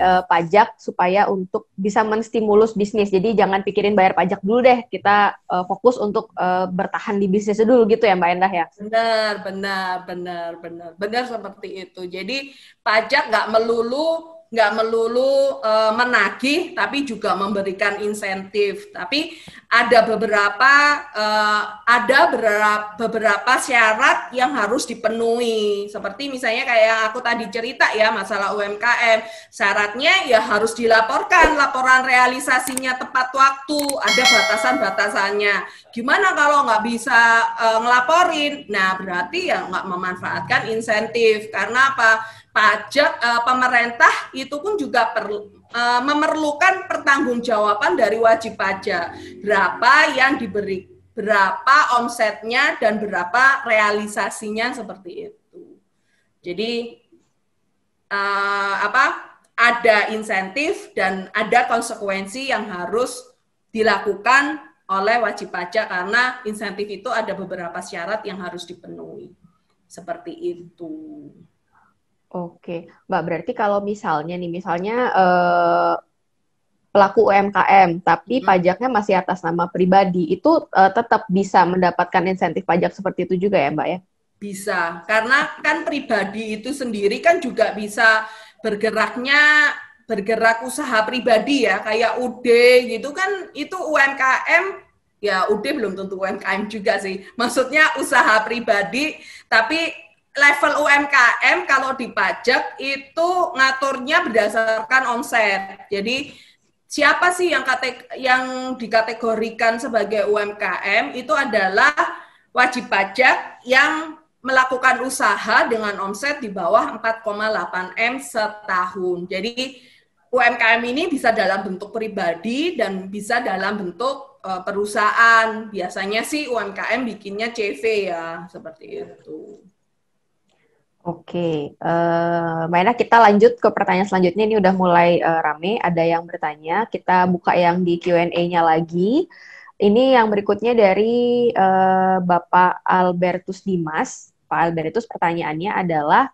pajak supaya untuk bisa menstimulus bisnis. Jadi jangan pikirin bayar pajak dulu deh, kita fokus untuk bertahan di bisnis dulu gitu ya Mbak Endah ya? Benar seperti itu. Jadi pajak nggak melulu menagih, tapi juga memberikan insentif. Tapi ada beberapa syarat yang harus dipenuhi. Seperti misalnya kayak aku tadi cerita ya masalah UMKM, syaratnya ya harus dilaporkan, laporan realisasinya tepat waktu, ada batasan-batasannya. Gimana kalau nggak bisa ngelaporin? Nah berarti ya nggak memanfaatkan insentif. Karena apa? Pajak pemerintah itu pun juga memerlukan pertanggungjawaban dari wajib pajak. Berapa yang diberi, berapa omsetnya dan berapa realisasinya seperti itu. Jadi ada insentif dan ada konsekuensi yang harus dilakukan oleh wajib pajak karena insentif itu ada beberapa syarat yang harus dipenuhi. Seperti itu. Oke, Mbak, berarti kalau misalnya pelaku UMKM, tapi pajaknya masih atas nama pribadi, itu tetap bisa mendapatkan insentif pajak seperti itu juga ya, Mbak ya? Bisa, karena kan pribadi itu sendiri kan juga bisa bergerak usaha pribadi ya, kayak UD gitu kan, itu UMKM, ya UD belum tentu UMKM juga sih, maksudnya usaha pribadi, tapi level UMKM kalau dipajak itu ngaturnya berdasarkan omset. Jadi siapa sih yang dikategorikan sebagai UMKM itu adalah wajib pajak yang melakukan usaha dengan omset di bawah 4,8 M setahun. Jadi UMKM ini bisa dalam bentuk pribadi dan bisa dalam bentuk perusahaan. Biasanya sih UMKM bikinnya CV ya, seperti itu. Oke, Mbak Ena, kita lanjut ke pertanyaan selanjutnya. Ini udah mulai rame, ada yang bertanya. Kita buka yang di Q&A-nya lagi. Ini yang berikutnya dari Bapak Albertus Dimas. Pak Albertus, pertanyaannya adalah,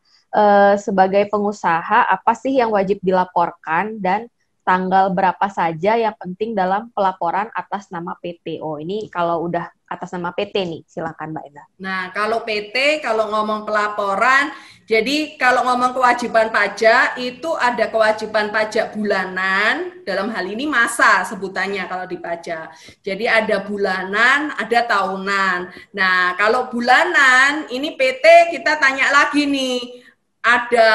sebagai pengusaha, apa sih yang wajib dilaporkan dan tanggal berapa saja yang penting dalam pelaporan atas nama PT? Oh, ini kalau udah atas nama PT nih, silakan Mbak Enda. Nah, kalau PT, kalau ngomong pelaporan, jadi kalau ngomong kewajiban pajak, itu ada kewajiban pajak bulanan, dalam hal ini masa sebutannya kalau di pajak. Jadi ada bulanan, ada tahunan. Nah, kalau bulanan, ini PT kita tanya lagi nih, ada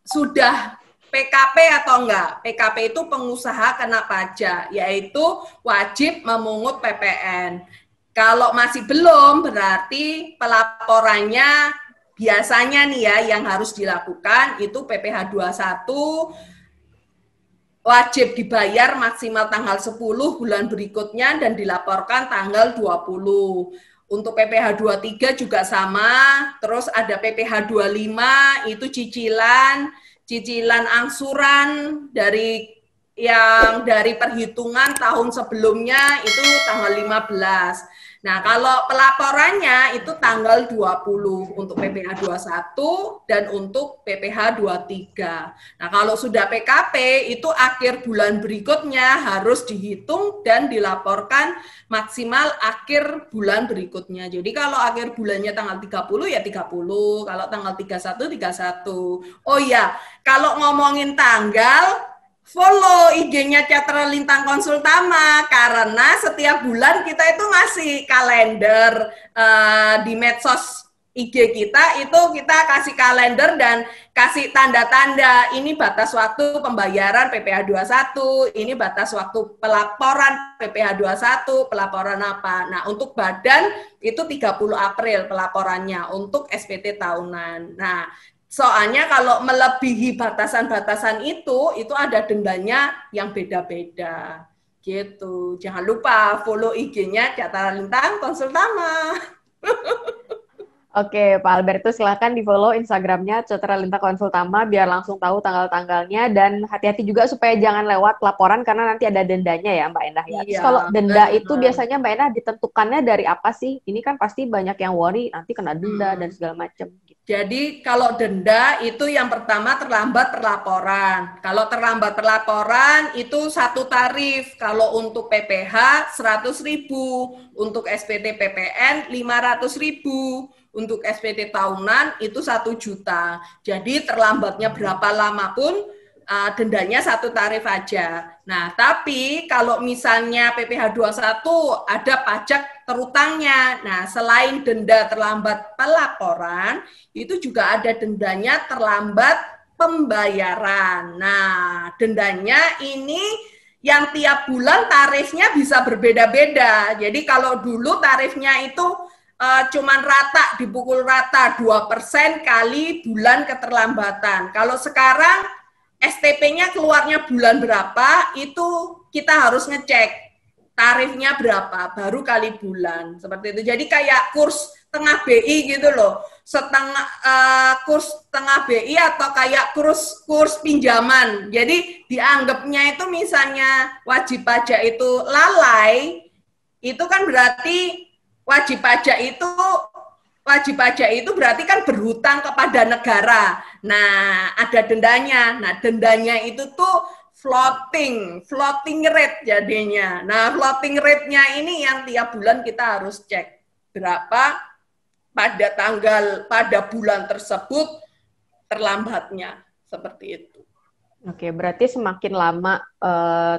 sudah PKP atau enggak? PKP itu pengusaha kena pajak, yaitu wajib memungut PPN. Kalau masih belum, berarti pelaporannya biasanya nih ya yang harus dilakukan itu PPh 21 wajib dibayar maksimal tanggal 10 bulan berikutnya dan dilaporkan tanggal 20. Untuk PPh 23 juga sama, terus ada PPh 25 itu cicilan angsuran dari perhitungan tahun sebelumnya itu tanggal 15. Nah, kalau pelaporannya itu tanggal 20 untuk PPh 21 dan untuk PPh 23. Nah, kalau sudah PKP itu akhir bulan berikutnya harus dihitung dan dilaporkan maksimal akhir bulan berikutnya. Jadi kalau akhir bulannya tanggal 30 ya 30, kalau tanggal 31 31. Oh ya, kalau ngomongin tanggal, follow IG-nya Catra Lintang Konsultama karena setiap bulan kita itu ngasih kalender di medsos IG kita itu kita kasih kalender dan kasih tanda-tanda ini batas waktu pembayaran PPh 21, ini batas waktu pelaporan PPh 21, pelaporan apa. Nah, untuk badan itu 30 April pelaporannya untuk SPT tahunan. Nah, soalnya kalau melebihi batasan-batasan itu ada dendanya yang beda-beda. Gitu. Jangan lupa follow IG-nya Catra Lintang Konsultama. Oke, Pak Albertus, silakan di-follow Instagramnya Catra Lintang Konsultama biar langsung tahu tanggal-tanggalnya dan hati-hati juga supaya jangan lewat laporan karena nanti ada dendanya ya Mbak Endah ya. Terus kalau denda itu biasanya Mbak Endah ditentukannya dari apa sih? Ini kan pasti banyak yang worry nanti kena denda dan segala macam gitu. Jadi kalau denda itu yang pertama terlambat perlaporan. Kalau terlambat perlaporan itu satu tarif. Kalau untuk PPh 100.000, untuk SPT PPN 500.000, untuk SPT tahunan itu 1 juta. Jadi terlambatnya berapa lama pun dendanya satu tarif aja. Nah, tapi kalau misalnya PPh 21 ada pajak terutangnya. Nah, selain denda terlambat pelaporan, itu juga ada dendanya terlambat pembayaran. Nah, dendanya ini yang tiap bulan tarifnya bisa berbeda-beda. Jadi kalau dulu tarifnya itu cuman rata, dipukul rata 2% kali bulan keterlambatan. Kalau sekarang STP-nya keluarnya bulan berapa, itu kita harus ngecek tarifnya berapa, baru kali bulan. Seperti itu. Jadi kayak kurs tengah BI gitu loh. Kurs tengah BI atau kayak kurs pinjaman. Jadi dianggapnya itu misalnya wajib pajak itu lalai, itu kan berarti wajib pajak itu berarti kan berhutang kepada negara. Nah, ada dendanya. Nah, dendanya itu tuh floating rate jadinya. Nah, floating rate-nya ini yang tiap bulan kita harus cek berapa pada bulan tersebut terlambatnya, seperti itu. Oke, berarti semakin lama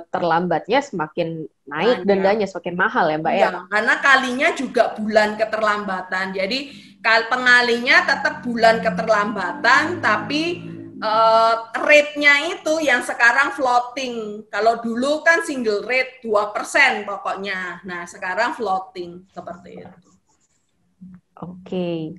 terlambatnya semakin naik dendanya, semakin mahal ya Mbak ya? Karena kalinya juga bulan keterlambatan. Jadi pengalinya tetap bulan keterlambatan, tapi rate-nya itu yang sekarang floating. Kalau dulu kan single rate 2% pokoknya. Nah, sekarang floating seperti itu. Oke.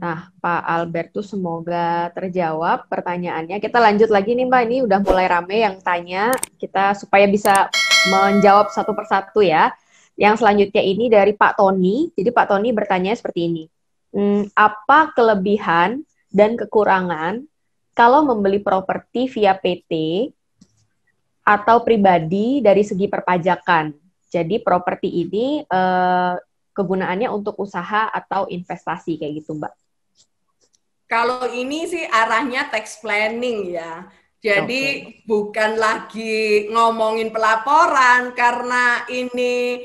Nah, Pak Albertus semoga terjawab pertanyaannya. Kita lanjut lagi nih Mbak, ini udah mulai rame yang tanya, kita supaya bisa menjawab satu persatu ya. Yang selanjutnya ini dari Pak Tony. Jadi Pak Tony bertanya seperti ini. Apa kelebihan dan kekurangan kalau membeli properti via PT atau pribadi dari segi perpajakan? Jadi properti ini kegunaannya untuk usaha atau investasi kayak gitu Mbak. Kalau ini sih arahnya tax planning ya. Jadi bukan lagi ngomongin pelaporan karena ini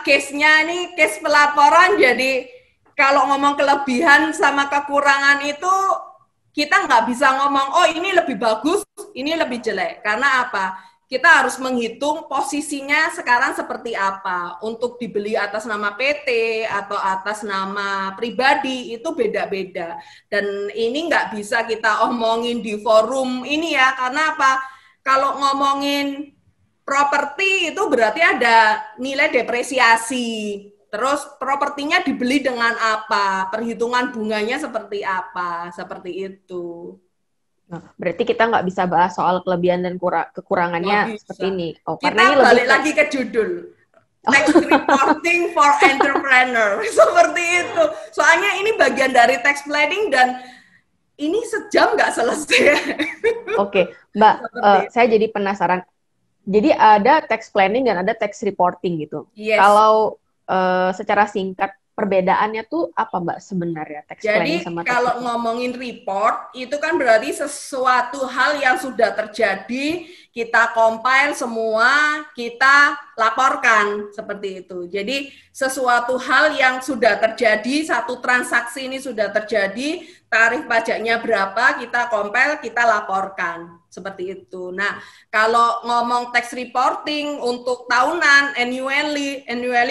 case-nya ini case pelaporan. Jadi kalau ngomong kelebihan sama kekurangan itu kita nggak bisa ngomong oh ini lebih bagus, ini lebih jelek. Karena apa? Kita harus menghitung posisinya sekarang seperti apa. Untuk dibeli atas nama PT atau atas nama pribadi itu beda-beda. Dan ini nggak bisa kita omongin di forum ini ya, karena apa? Kalau ngomongin properti itu berarti ada nilai depresiasi. Terus propertinya dibeli dengan apa? Perhitungan bunganya seperti apa? Seperti itu. Nah, berarti kita nggak bisa bahas soal kelebihan dan kekurangannya seperti ini. Oh, kita karena ini balik lagi ke judul. Tax reporting for entrepreneur. Seperti itu. Soalnya ini bagian dari tax planning dan ini sejam nggak selesai. Oke, Mbak, saya jadi penasaran. Jadi ada tax planning dan ada tax reporting gitu. Yes. Kalau secara singkat, perbedaannya tuh apa Mbak sebenarnya tax planning sama tax reporting? Jadi kalau ngomongin report itu kan berarti sesuatu hal yang sudah terjadi, kita compile semua, kita laporkan seperti itu. Jadi sesuatu hal yang sudah terjadi, satu transaksi ini sudah terjadi, tarif pajaknya berapa, kita compile, kita laporkan. Seperti itu. Nah, kalau ngomong tax reporting untuk tahunan, annually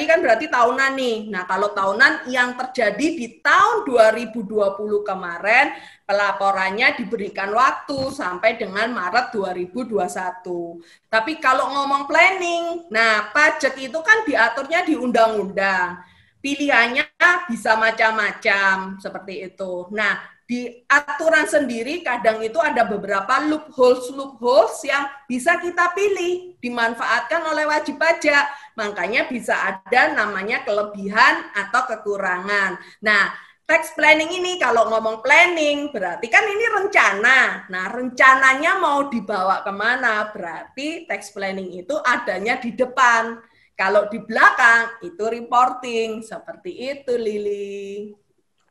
kan berarti tahunan nih. Nah, kalau tahunan yang terjadi di tahun 2020 kemarin, pelaporannya diberikan waktu sampai dengan Maret 2021. Tapi kalau ngomong planning, nah pajak itu kan diaturnya di undang-undang. Pilihannya bisa macam-macam seperti itu. Nah, di aturan sendiri kadang itu ada beberapa loopholes yang bisa kita pilih, dimanfaatkan oleh wajib pajak. Makanya bisa ada namanya kelebihan atau kekurangan. Nah, tax planning ini kalau ngomong planning berarti kan ini rencana. Nah, rencananya mau dibawa kemana? Berarti tax planning itu adanya di depan. Kalau di belakang itu reporting. Seperti itu, Lili.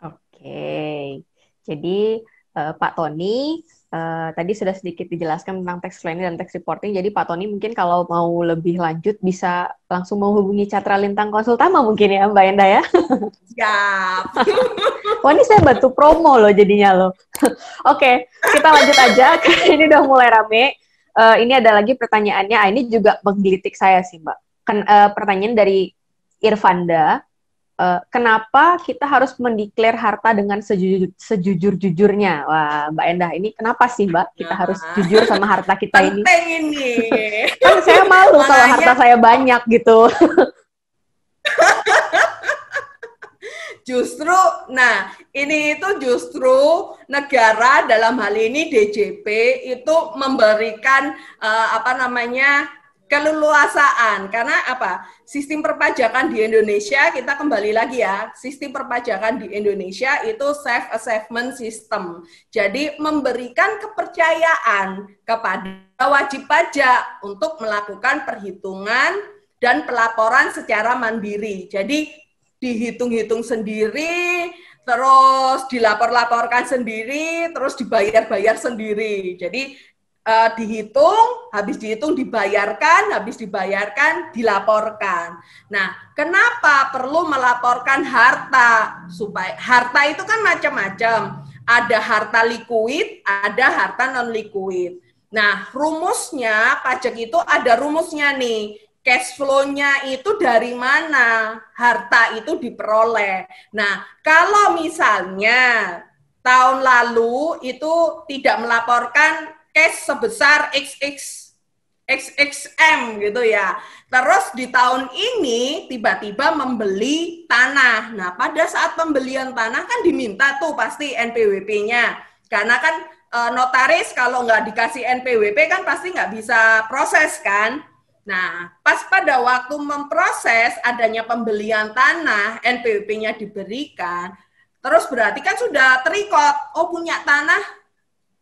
Oke. Oke, jadi Pak Tony tadi sudah sedikit dijelaskan tentang tax planning dan tax reporting. Jadi Pak Tony mungkin kalau mau lebih lanjut bisa langsung menghubungi Catra Lintang Konsultama mungkin ya Mbak Enda ya. Siap. Wah ini saya bantu promo loh jadinya loh. Oke, kita lanjut aja. Ini udah mulai rame. Ini ada lagi pertanyaannya. Ini juga menggelitik saya sih Mbak. Pertanyaan dari Irfanda. Kenapa kita harus mendeklar harta dengan sejujur-jujurnya? Wah, Mbak Endah, ini kenapa sih, Mbak? Kita harus jujur sama harta kita ini? Penting ini. Kan saya malu kalau harta saya banyak gitu. Justru, nah ini itu justru negara dalam hal ini DJP itu memberikan keleluasaan, karena apa? Sistem perpajakan di Indonesia, kita kembali lagi ya, sistem perpajakan di Indonesia itu self-assessment system. Jadi memberikan kepercayaan kepada wajib pajak untuk melakukan perhitungan dan pelaporan secara mandiri. Jadi dihitung-hitung sendiri, terus dilapor-laporkan sendiri, terus dibayar-bayar sendiri. Jadi dihitung, habis dihitung dibayarkan, habis dibayarkan dilaporkan. Nah, kenapa perlu melaporkan harta? Supaya harta itu kan macam-macam. Ada harta likuid, ada harta non likuid. Nah, rumusnya pajak itu ada rumusnya nih. Cash flow-nya itu dari mana harta itu diperoleh. Nah, kalau misalnya tahun lalu itu tidak melaporkan cash sebesar XXM gitu ya. Terus di tahun ini tiba-tiba membeli tanah. Nah, pada saat pembelian tanah kan diminta tuh pasti NPWP-nya. Karena kan notaris kalau nggak dikasih NPWP kan pasti nggak bisa proses kan. Nah, pas pada waktu memproses adanya pembelian tanah, NPWP-nya diberikan, terus berarti kan sudah terikot, oh punya tanah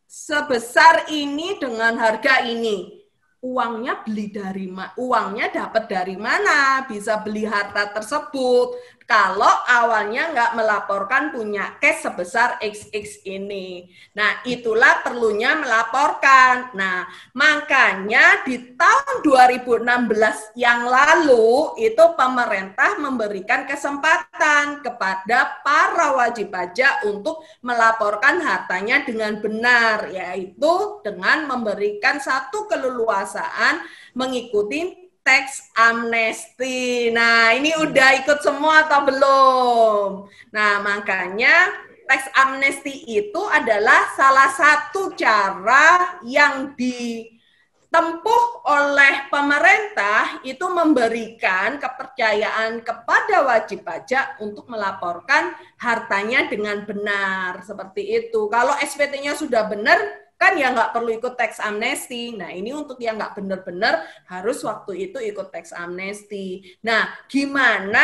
sebesar ini dengan harga ini. Uangnya beli dari uangnya dapat dari mana? Bisa beli harta tersebut. Kalau awalnya nggak melaporkan punya cash sebesar XX ini. Nah, itulah perlunya melaporkan. Nah, makanya di tahun 2016 yang lalu itu pemerintah memberikan kesempatan kepada para wajib pajak untuk melaporkan hartanya dengan benar, yaitu dengan memberikan satu keleluasaan mengikuti tax amnesty. Nah, ini udah ikut semua atau belum? Nah, makanya tax amnesty itu adalah salah satu cara yang ditempuh oleh pemerintah itu memberikan kepercayaan kepada wajib pajak untuk melaporkan hartanya dengan benar. Seperti itu. Kalau SPT-nya sudah benar, kan ya nggak perlu ikut tax amnesty. Nah, ini untuk yang nggak benar-benar harus waktu itu ikut tax amnesty. Nah, gimana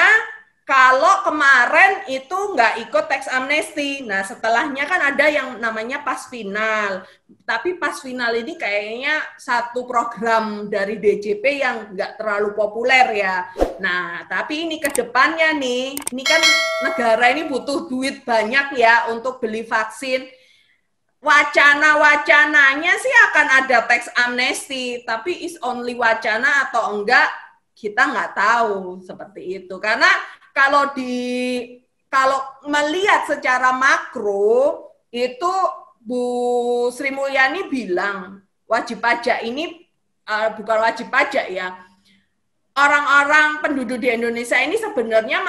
kalau kemarin itu nggak ikut tax amnesty? Nah, setelahnya kan ada yang namanya pas final. Tapi pas final ini kayaknya satu program dari DJP yang nggak terlalu populer ya. Nah, tapi ini ke depannya nih, ini kan negara ini butuh duit banyak ya untuk beli vaksin. Wacana-wacananya sih akan ada tax amnesty, tapi is only wacana atau enggak, kita nggak tahu seperti itu. Karena kalau melihat secara makro, itu Bu Sri Mulyani bilang, wajib pajak ini bukan wajib pajak ya, orang-orang penduduk di Indonesia ini sebenarnya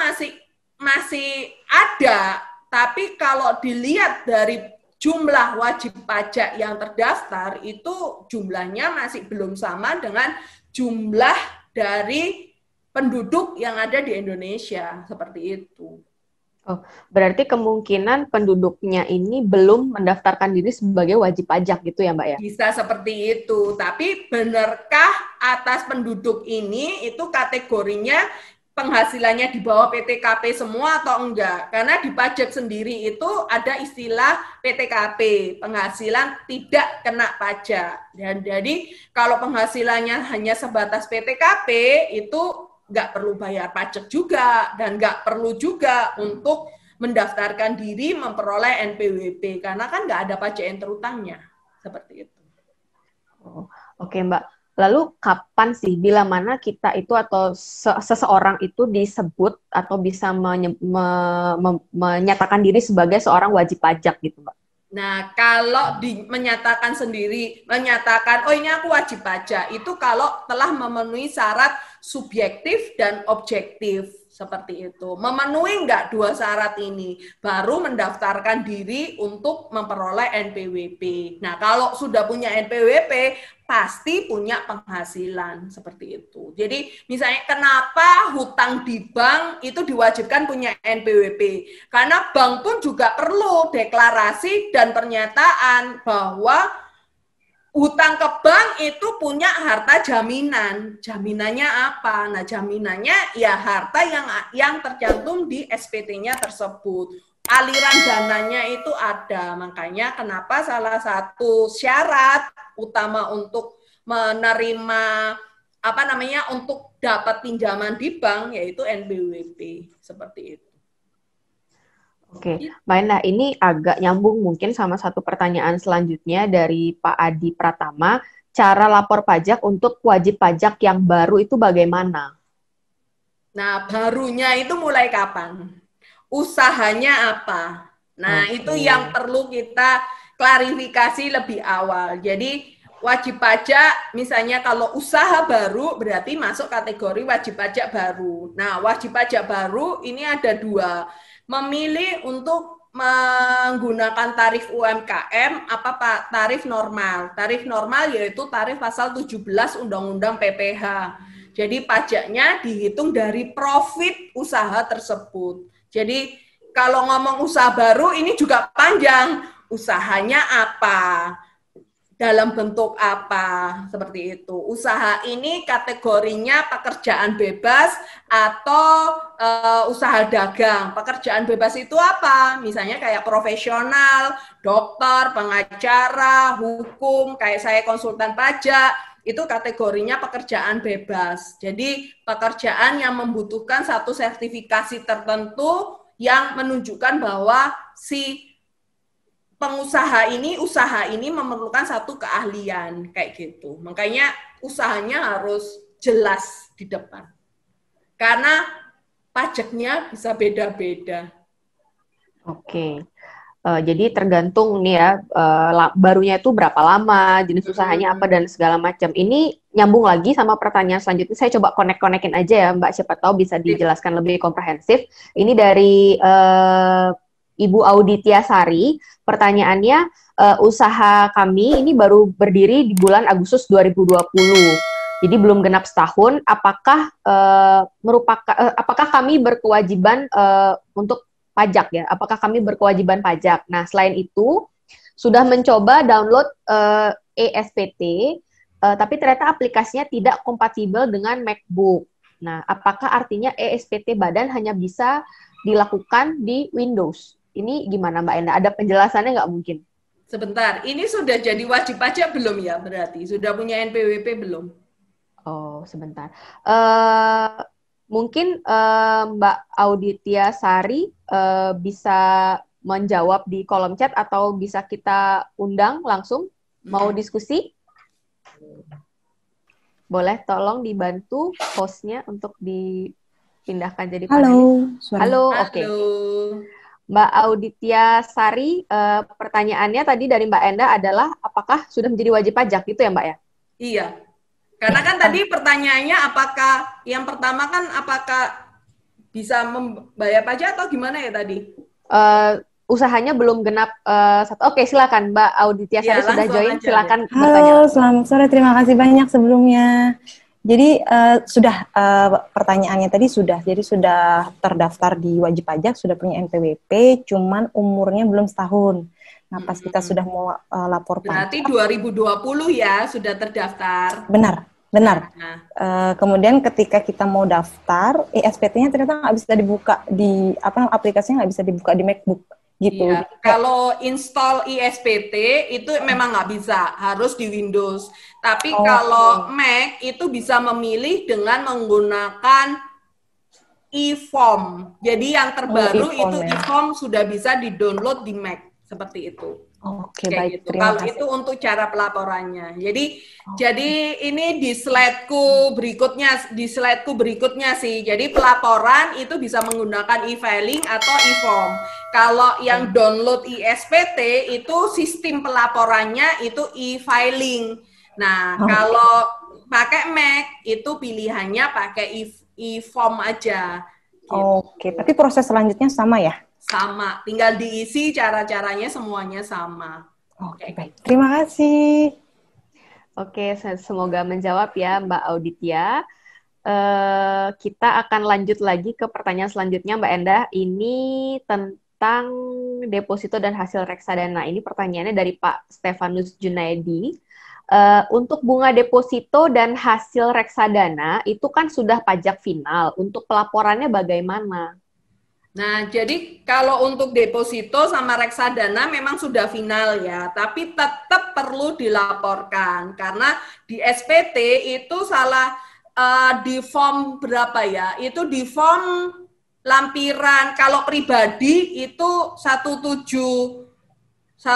masih ada, tapi kalau dilihat dari jumlah wajib pajak yang terdaftar itu jumlahnya masih belum sama dengan jumlah dari penduduk yang ada di Indonesia, seperti itu. Oh, berarti kemungkinan penduduknya ini belum mendaftarkan diri sebagai wajib pajak gitu ya, Mbak ya? Bisa seperti itu, tapi benarkah atas penduduk ini itu kategorinya penghasilannya di bawah PTKP semua atau enggak? Karena di pajak sendiri itu ada istilah PTKP, penghasilan tidak kena pajak. Dan jadi kalau penghasilannya hanya sebatas PTKP itu enggak perlu bayar pajak juga dan enggak perlu juga untuk mendaftarkan diri memperoleh NPWP karena kan nggak ada pajak terutangnya seperti itu. Oh, oke Mbak. Lalu kapan sih, bila mana kita itu atau seseorang itu disebut atau bisa menyatakan diri sebagai seorang wajib pajak gitu Mbak? Nah, kalau menyatakan sendiri, menyatakan, oh ini aku wajib pajak, itu kalau telah memenuhi syarat subjektif dan objektif. Seperti itu. Memenuhi nggak dua syarat ini, baru mendaftarkan diri untuk memperoleh NPWP. Nah, kalau sudah punya NPWP, pasti punya penghasilan. Seperti itu. Jadi, misalnya kenapa hutang di bank itu diwajibkan punya NPWP? Karena bank pun juga perlu deklarasi dan pernyataan bahwa hutang ke bank itu punya harta jaminan. Jaminannya apa? Nah, jaminannya ya harta yang tercantum di SPT-nya tersebut. Aliran dananya itu ada. Makanya kenapa salah satu syarat utama untuk menerima untuk dapat pinjaman di bank yaitu NPWP. Seperti itu. Oke, Mbak Endah, ini agak nyambung mungkin sama satu pertanyaan selanjutnya dari Pak Adi Pratama. Cara lapor pajak untuk wajib pajak yang baru itu bagaimana? Nah, barunya itu mulai kapan? Usahanya apa? Nah, itu yang perlu kita klarifikasi lebih awal. Jadi, wajib pajak, misalnya kalau usaha baru, berarti masuk kategori wajib pajak baru. Nah, wajib pajak baru ini ada dua. Memilih untuk menggunakan tarif UMKM apa Pak? Tarif normal. Tarif normal yaitu tarif pasal 17 Undang-Undang PPH. Jadi pajaknya dihitung dari profit usaha tersebut. Jadi kalau ngomong usaha baru ini juga panjang. Usahanya apa? Dalam bentuk apa, seperti itu. Usaha ini kategorinya pekerjaan bebas atau usaha dagang. Pekerjaan bebas itu apa? Misalnya kayak profesional, dokter, pengacara, hukum, kayak saya konsultan pajak, itu kategorinya pekerjaan bebas. Jadi pekerjaan yang membutuhkan satu sertifikasi tertentu yang menunjukkan bahwa si pengusaha ini, usaha ini memerlukan satu keahlian, kayak gitu. Makanya usahanya harus jelas di depan. Karena pajaknya bisa beda-beda. Oke. Jadi tergantung nih ya, barunya itu berapa lama, jenis usahanya apa, dan segala macam. Ini nyambung lagi sama pertanyaan selanjutnya. Saya coba connect-connectin aja ya, Mbak. Siapa tahu bisa dijelaskan lebih komprehensif. Ini dari Ibu Auditya Sari. Pertanyaannya, usaha kami ini baru berdiri di bulan Agustus 2020. Jadi belum genap setahun. Apakah apakah kami berkewajiban untuk pajak ya? Apakah kami berkewajiban pajak? Nah, selain itu sudah mencoba download eSPT, tapi ternyata aplikasinya tidak kompatibel dengan MacBook. Nah, apakah artinya eSPT badan hanya bisa dilakukan di Windows? Ini gimana Mbak Enda? Ada penjelasannya nggak mungkin? Sebentar, ini sudah jadi wajib pajak belum ya berarti? Sudah punya NPWP belum? Oh, sebentar. Mungkin Mbak Auditya Sari bisa menjawab di kolom chat atau bisa kita undang langsung mau diskusi? Boleh tolong dibantu hostnya untuk dipindahkan jadi panelis. Halo, oke. Mbak Auditya Sari, pertanyaannya tadi dari Mbak Enda adalah apakah sudah menjadi wajib pajak gitu ya Mbak ya? Iya. Karena kan tadi pertanyaannya apakah yang pertama kan apakah bisa membayar pajak atau gimana ya tadi? Usahanya belum genap satu. Oke, silakan Mbak Auditya Sari sudah join. Silakan bertanya. Halo, selamat sore. Terima kasih banyak sebelumnya. Jadi pertanyaannya tadi jadi sudah terdaftar di wajib pajak, sudah punya NPWP, cuman umurnya belum setahun. Nah, pas kita sudah mau lapor berarti pajak. Berarti 2020 ya sudah terdaftar. Benar. Nah. Kemudian ketika kita mau daftar, eSPT-nya ternyata nggak bisa dibuka aplikasinya nggak bisa dibuka di MacBook. Gitu. Iya. Kalau install eSPT itu memang nggak bisa, harus di Windows. Tapi kalau Mac itu bisa memilih dengan menggunakan e-form. Jadi yang terbaru itu ya. e-form sudah bisa di-download di Mac seperti itu. Oke, Kayak baik. gitu. Terima Kalau kasih. itu untuk cara pelaporannya. Jadi ini di slideku berikutnya sih. Jadi pelaporan itu bisa menggunakan e-filing atau e-form. Kalau yang download ISPT itu sistem pelaporannya itu e-filing. Nah, kalau pakai Mac itu pilihannya pakai e-form aja. Gitu. Oke, tapi proses selanjutnya sama ya? Sama, tinggal diisi cara-caranya semuanya sama. Oke, baik. Terima kasih. Oke, semoga menjawab ya Mbak Auditya. Kita akan lanjut lagi ke pertanyaan selanjutnya Mbak Endah. Ini tentang deposito dan hasil reksadana. Ini pertanyaannya dari Pak Stefanus Junaidi. Untuk bunga deposito dan hasil reksadana itu kan sudah pajak final. Untuk pelaporannya bagaimana? Nah, jadi kalau untuk deposito sama reksadana memang sudah final ya, tapi tetap perlu dilaporkan karena di SPT itu di form berapa ya? Itu di form lampiran kalau pribadi itu 1770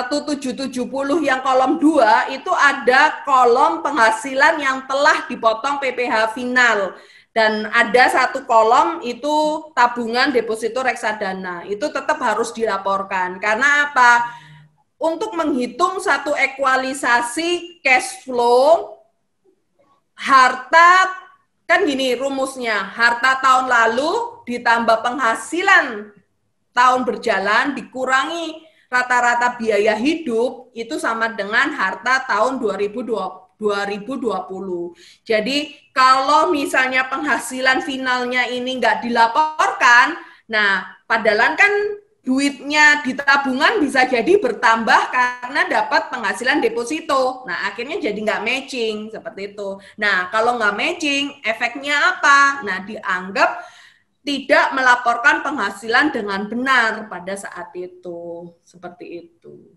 yang kolom 2 itu ada kolom penghasilan yang telah dipotong PPh final. Dan ada satu kolom itu tabungan deposito reksadana. Itu tetap harus dilaporkan. Karena apa? Untuk menghitung satu ekualisasi cash flow, harta, kan gini rumusnya, harta tahun lalu ditambah penghasilan tahun berjalan dikurangi rata-rata biaya hidup itu sama dengan harta tahun 2020. Jadi kalau misalnya penghasilan finalnya ini nggak dilaporkan, nah padahal kan duitnya di tabungan bisa jadi bertambah karena dapat penghasilan deposito. Nah akhirnya jadi nggak matching seperti itu. Nah kalau nggak matching, efeknya apa? Nah dianggap tidak melaporkan penghasilan dengan benar pada saat itu. Seperti itu.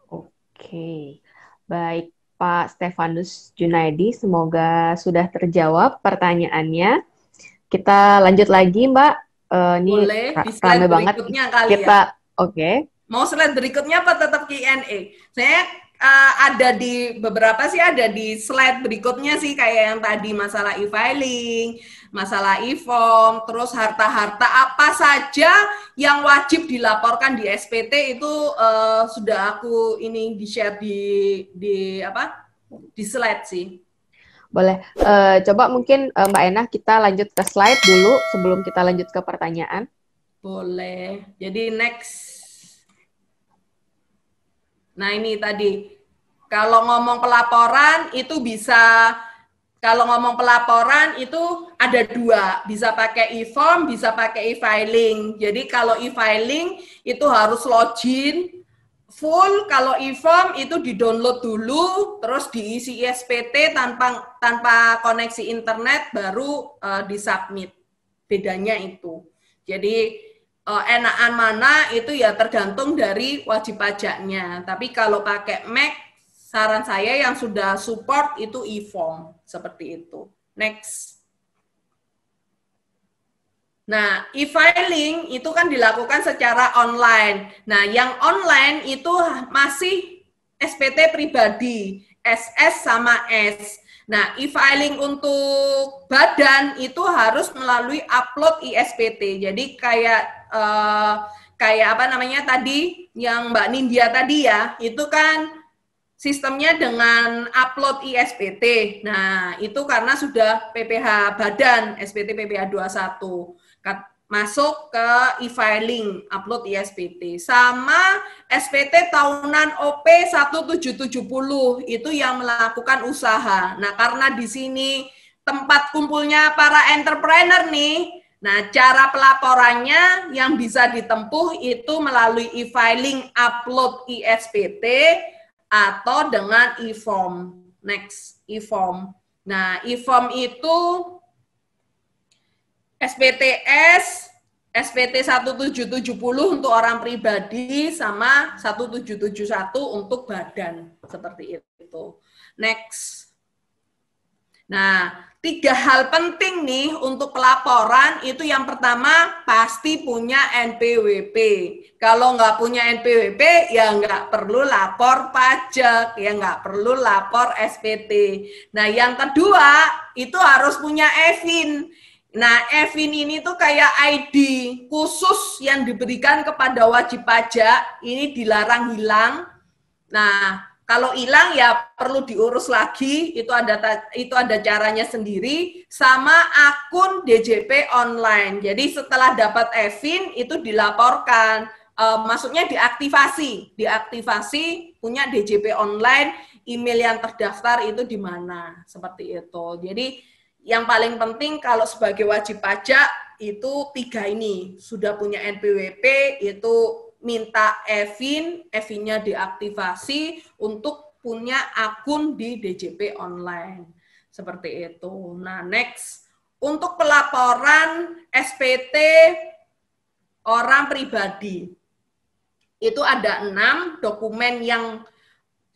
Oke, baik. Pak Stefanus Junaidi, semoga sudah terjawab pertanyaannya. Kita lanjut lagi, Mbak. Ini boleh, di slide berikutnya banget. Kali kita, ya. Oke. Mau slide berikutnya apa tetap Q&A? Saya ada di beberapa sih ada di slide berikutnya sih kayak yang tadi masalah e-filing, masalah e-form, terus harta-harta apa saja yang wajib dilaporkan di SPT itu sudah aku ini di-share di slide sih. Boleh. Coba mungkin Mbak Enah kita lanjut ke slide dulu sebelum kita lanjut ke pertanyaan. Boleh. Jadi next. Nah ini tadi, kalau ngomong pelaporan itu bisa, kalau ngomong pelaporan itu ada dua, bisa pakai e-form, bisa pakai e-filing. Jadi kalau e-filing itu harus login full, kalau e-form itu di-download dulu, terus diisi ISPT tanpa koneksi internet, baru disubmit. Bedanya itu. Jadi enakan mana itu ya tergantung dari wajib pajaknya. Tapi kalau pakai Mac, saran saya yang sudah support itu e-form. Seperti itu. Next. Nah, e-filing itu kan dilakukan secara online. Nah, yang online itu masih SPT pribadi, SS sama S. Nah, e-filing untuk badan itu harus melalui upload ISPT. Jadi kayak apa namanya tadi yang Mbak Nindya tadi ya, itu kan sistemnya dengan upload ISPT. Nah, itu karena sudah PPh badan, SPT PPh 21. Masuk ke e-filing, upload ISPT. Sama SPT tahunan OP 1770, itu yang melakukan usaha. Nah, karena di sini tempat kumpulnya para entrepreneur nih, nah, cara pelaporannya yang bisa ditempuh itu melalui e-filing upload ISPT atau dengan e-form. Next, e-form. Nah, e-form itu SPTS, SPT 1770 untuk orang pribadi sama 1771 untuk badan. Seperti itu. Next. Nah, 3 hal penting nih untuk pelaporan itu yang pertama pasti punya NPWP. Kalau nggak punya NPWP ya nggak perlu lapor pajak, ya nggak perlu lapor SPT. Nah, yang kedua itu harus punya EVIN. Nah, EVIN ini tuh kayak ID khusus yang diberikan kepada wajib pajak, ini dilarang hilang. Nah, kalau hilang ya perlu diurus lagi, itu ada caranya sendiri, sama akun DJP online. Jadi setelah dapat EVIN itu dilaporkan, maksudnya diaktifasi punya DJP online, email yang terdaftar itu di mana, seperti itu. Jadi yang paling penting kalau sebagai wajib pajak itu 3 ini, sudah punya NPWP itu minta EVIN-nya diaktifasi untuk punya akun di DJP online. Seperti itu. Nah, next. Untuk pelaporan SPT orang pribadi. Itu ada 6 dokumen yang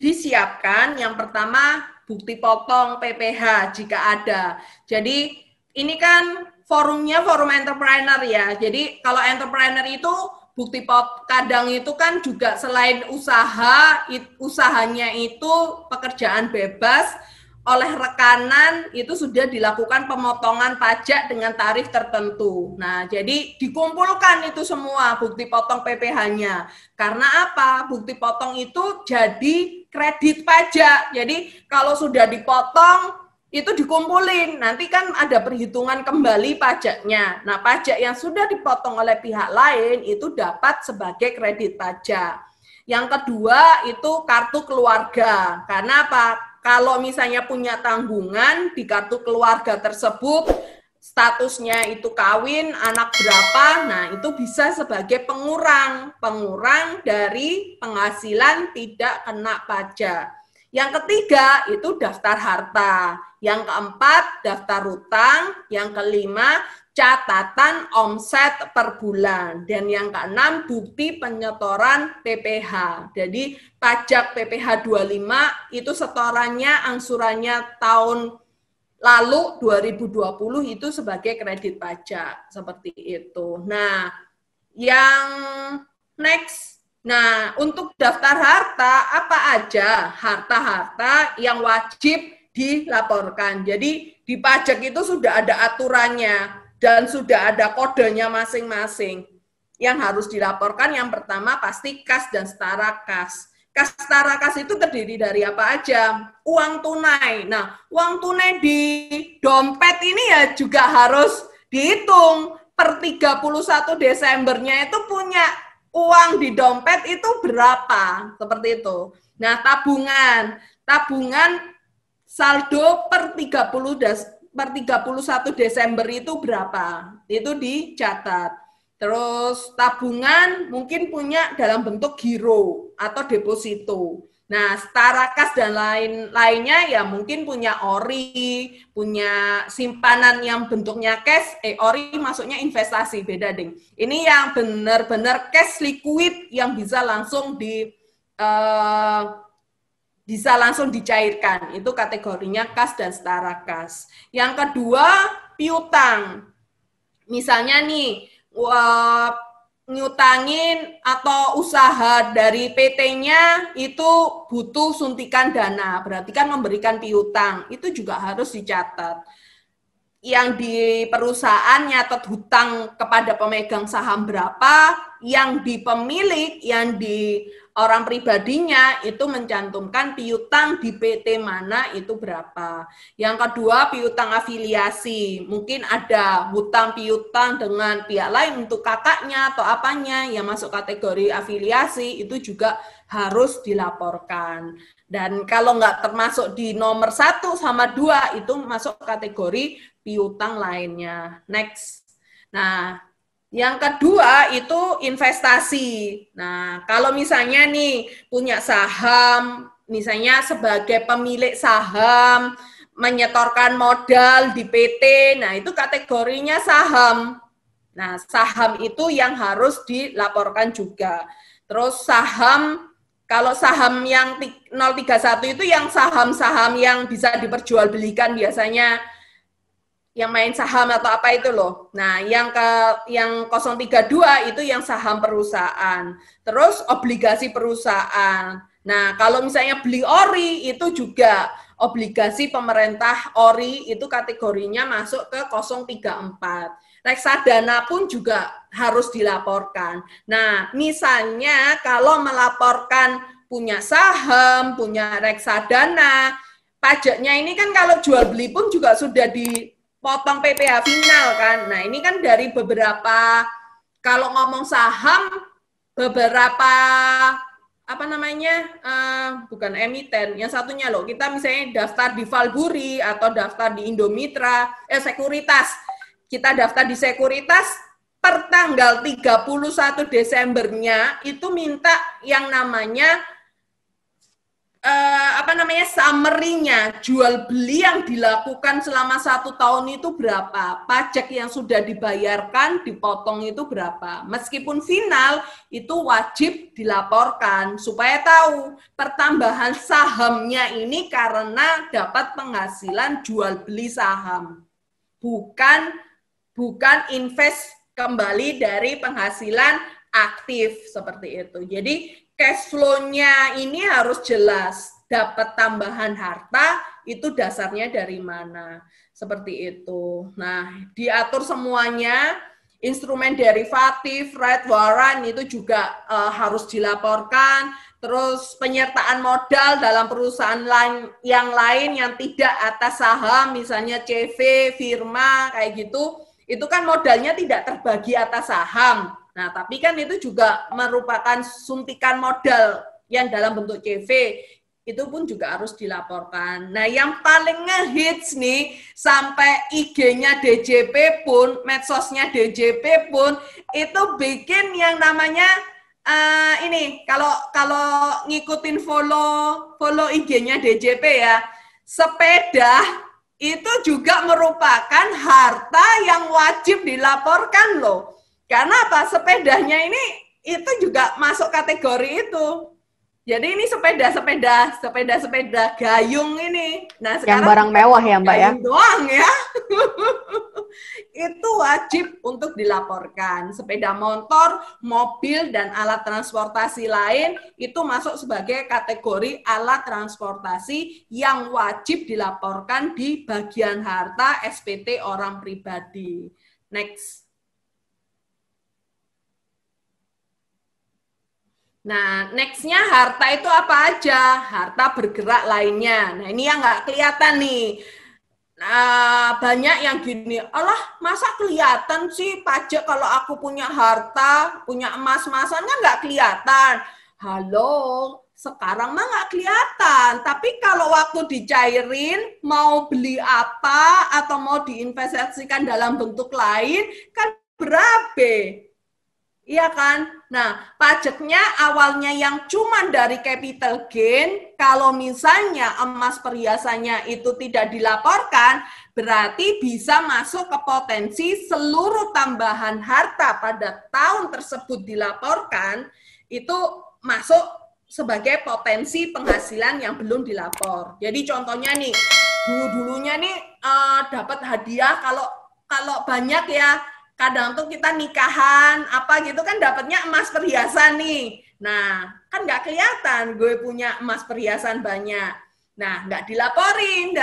disiapkan. Yang pertama, bukti potong PPh jika ada. Jadi, ini kan forumnya forum entrepreneur ya. Jadi, kalau entrepreneur itu bukti kadang itu kan juga selain usahanya itu pekerjaan bebas, oleh rekanan itu sudah dilakukan pemotongan pajak dengan tarif tertentu. Nah, jadi dikumpulkan itu semua bukti potong PPh-nya. Karena apa? Bukti potong itu jadi kredit pajak. Jadi kalau sudah dipotong, itu dikumpulin, nanti kan ada perhitungan kembali pajaknya. Nah, pajak yang sudah dipotong oleh pihak lain itu dapat sebagai kredit pajak. Yang kedua itu kartu keluarga. Karena apa? Kalau misalnya punya tanggungan di kartu keluarga tersebut, statusnya itu kawin, anak berapa, nah itu bisa sebagai pengurang dari penghasilan tidak kena pajak. Yang ketiga itu daftar harta. Yang keempat daftar utang. Yang kelima catatan omset per bulan. Dan yang keenam bukti penyetoran PPh. Jadi pajak PPh 25 itu setorannya angsurannya tahun lalu 2020 itu sebagai kredit pajak. Seperti itu. Nah, yang next. Nah, untuk daftar harta, apa aja harta-harta yang wajib dilaporkan. Jadi, di pajak itu sudah ada aturannya dan sudah ada kodenya masing-masing. Yang harus dilaporkan yang pertama pasti kas dan setara kas. Kas setara kas itu terdiri dari apa aja? Uang tunai. Nah, uang tunai di dompet ini ya juga harus dihitung. Per 31 Desembernya itu punya uang di dompet itu berapa, seperti itu. Nah, tabungan saldo per 31 Desember itu berapa, itu dicatat. Terus tabungan mungkin punya dalam bentuk giro atau deposito. Nah, setara kas dan lainnya ya mungkin punya ori, punya simpanan yang bentuknya cash, ori maksudnya investasi, beda ding. Ini yang benar-benar cash liquid yang bisa langsung dicairkan. Itu kategorinya kas dan setara kas. Yang kedua, piutang. Misalnya nih, nyutangin atau usaha dari PT-nya itu butuh suntikan dana, berarti kan memberikan piutang, itu juga harus dicatat. Yang di perusahaan nyatet hutang kepada pemegang saham berapa, yang di pemilik, yang di orang pribadinya itu mencantumkan piutang di PT mana itu berapa. Yang kedua, piutang afiliasi. Mungkin ada hutang piutang dengan pihak lain untuk kakaknya atau apanya yang masuk kategori afiliasi, itu juga harus dilaporkan. Dan kalau nggak termasuk di nomor 1 sama 2 itu masuk kategori piutang lainnya. Next. Nah, yang kedua itu investasi. Nah, kalau misalnya nih punya saham, misalnya sebagai pemilik saham, menyetorkan modal di PT, nah itu kategorinya saham. Nah, saham itu yang harus dilaporkan juga. Terus saham Kalau saham yang 031 itu yang saham-saham yang bisa diperjualbelikan biasanya, yang main saham atau apa itu loh. Nah, yang 032 itu yang saham perusahaan. Terus obligasi perusahaan. Nah, kalau misalnya beli ori itu juga obligasi pemerintah ori itu kategorinya masuk ke 034. Reksadana pun juga harus dilaporkan. Nah, misalnya kalau melaporkan punya saham, punya reksadana, pajaknya ini kan kalau jual beli pun juga sudah dipotong PPh final kan. Nah, ini kan dari beberapa, kalau ngomong saham, beberapa apa namanya, bukan emiten, yang satunya loh, kita misalnya daftar di Valburi atau daftar di Indomitra, sekuritas, kita daftar di sekuritas, per tanggal 31 Desembernya itu minta yang namanya summary-nya, jual beli yang dilakukan selama 1 tahun itu berapa, pajak yang sudah dibayarkan dipotong itu berapa. Meskipun final itu wajib dilaporkan supaya tahu pertambahan sahamnya ini karena dapat penghasilan jual beli saham, bukan invest kembali dari penghasilan aktif seperti itu. Jadi cash flow-nya ini harus jelas, dapat tambahan harta itu dasarnya dari mana, seperti itu. Nah, diatur semuanya, instrumen derivatif, right warrant itu juga harus dilaporkan, terus penyertaan modal dalam perusahaan yang lain yang tidak atas saham, misalnya CV, firma, kayak gitu, itu kan modalnya tidak terbagi atas saham. Nah, tapi kan itu juga merupakan suntikan modal yang dalam bentuk CV, itu pun juga harus dilaporkan. Nah, yang paling ngehits nih, sampai IG-nya DJP pun, medsosnya DJP pun, itu bikin yang namanya, ini, kalau ngikutin follow IG-nya DJP ya, sepeda itu juga merupakan harta yang wajib dilaporkan loh. Karena apa? Sepedanya ini itu juga masuk kategori itu. Jadi ini sepeda gayung ini. Nah, sekarang yang barang mewah ya, Mbak ya? Doang ya. Itu wajib untuk dilaporkan. Sepeda motor, mobil, dan alat transportasi lain itu masuk sebagai kategori alat transportasi yang wajib dilaporkan di bagian harta SPT orang pribadi. Next. Nah, next-nya harta itu apa aja? Harta bergerak lainnya. Nah, ini yang nggak kelihatan nih. Nah, banyak yang gini, alah masa kelihatan sih pajak kalau aku punya harta, punya emas-emasan kan nggak kelihatan. Halo, sekarang mah nggak kelihatan. Tapi kalau waktu dicairin, mau beli apa atau mau diinvestasikan dalam bentuk lain, kan berabe. Iya kan? Nah, pajaknya awalnya yang cuma dari capital gain, kalau misalnya emas perhiasannya itu tidak dilaporkan, berarti bisa masuk ke potensi seluruh tambahan harta pada tahun tersebut dilaporkan, itu masuk sebagai potensi penghasilan yang belum dilapor. Jadi contohnya nih, dulu-dulunya nih dapat hadiah, kalau banyak ya, kadang tuh kita nikahan apa gitu kan dapatnya emas perhiasan nih. Nah, kan nggak kelihatan gue punya emas perhiasan banyak. Nah, nggak dilaporin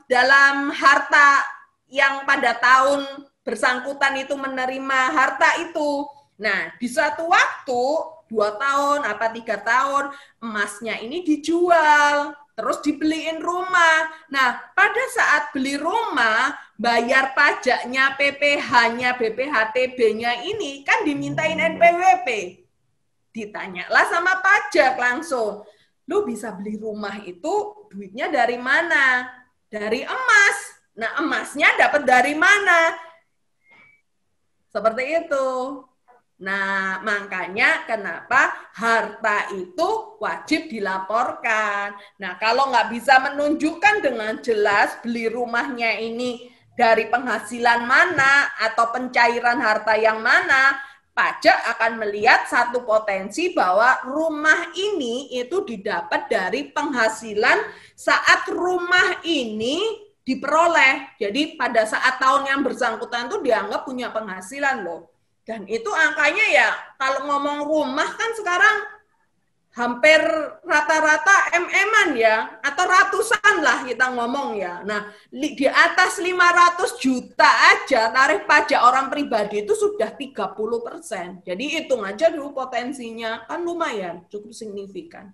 dalam harta yang pada tahun bersangkutan itu menerima harta itu. Nah, di suatu waktu 2 tahun apa 3 tahun emasnya ini dijual, terus dibeliin rumah. Nah, pada saat beli rumah, bayar pajaknya, PPh-nya, BPHTB-nya ini kan dimintain NPWP. Ditanyalah sama pajak langsung, lu bisa beli rumah itu duitnya dari mana? Dari emas. Nah, emasnya dapat dari mana? Seperti itu. Nah, makanya kenapa harta itu wajib dilaporkan. Nah, kalau nggak bisa menunjukkan dengan jelas beli rumahnya ini dari penghasilan mana atau pencairan harta yang mana, pajak akan melihat satu potensi bahwa rumah ini itu didapat dari penghasilan saat rumah ini diperoleh. Jadi pada saat tahun yang bersangkutan itu dianggap punya penghasilan loh. Dan itu angkanya ya, kalau ngomong rumah kan sekarang hampir rata-rata MM-an ya, atau ratusan lah kita ngomong ya. Nah, di atas 500 juta aja tarif pajak orang pribadi itu sudah 30%. Jadi hitung aja dulu potensinya, kan lumayan, cukup signifikan.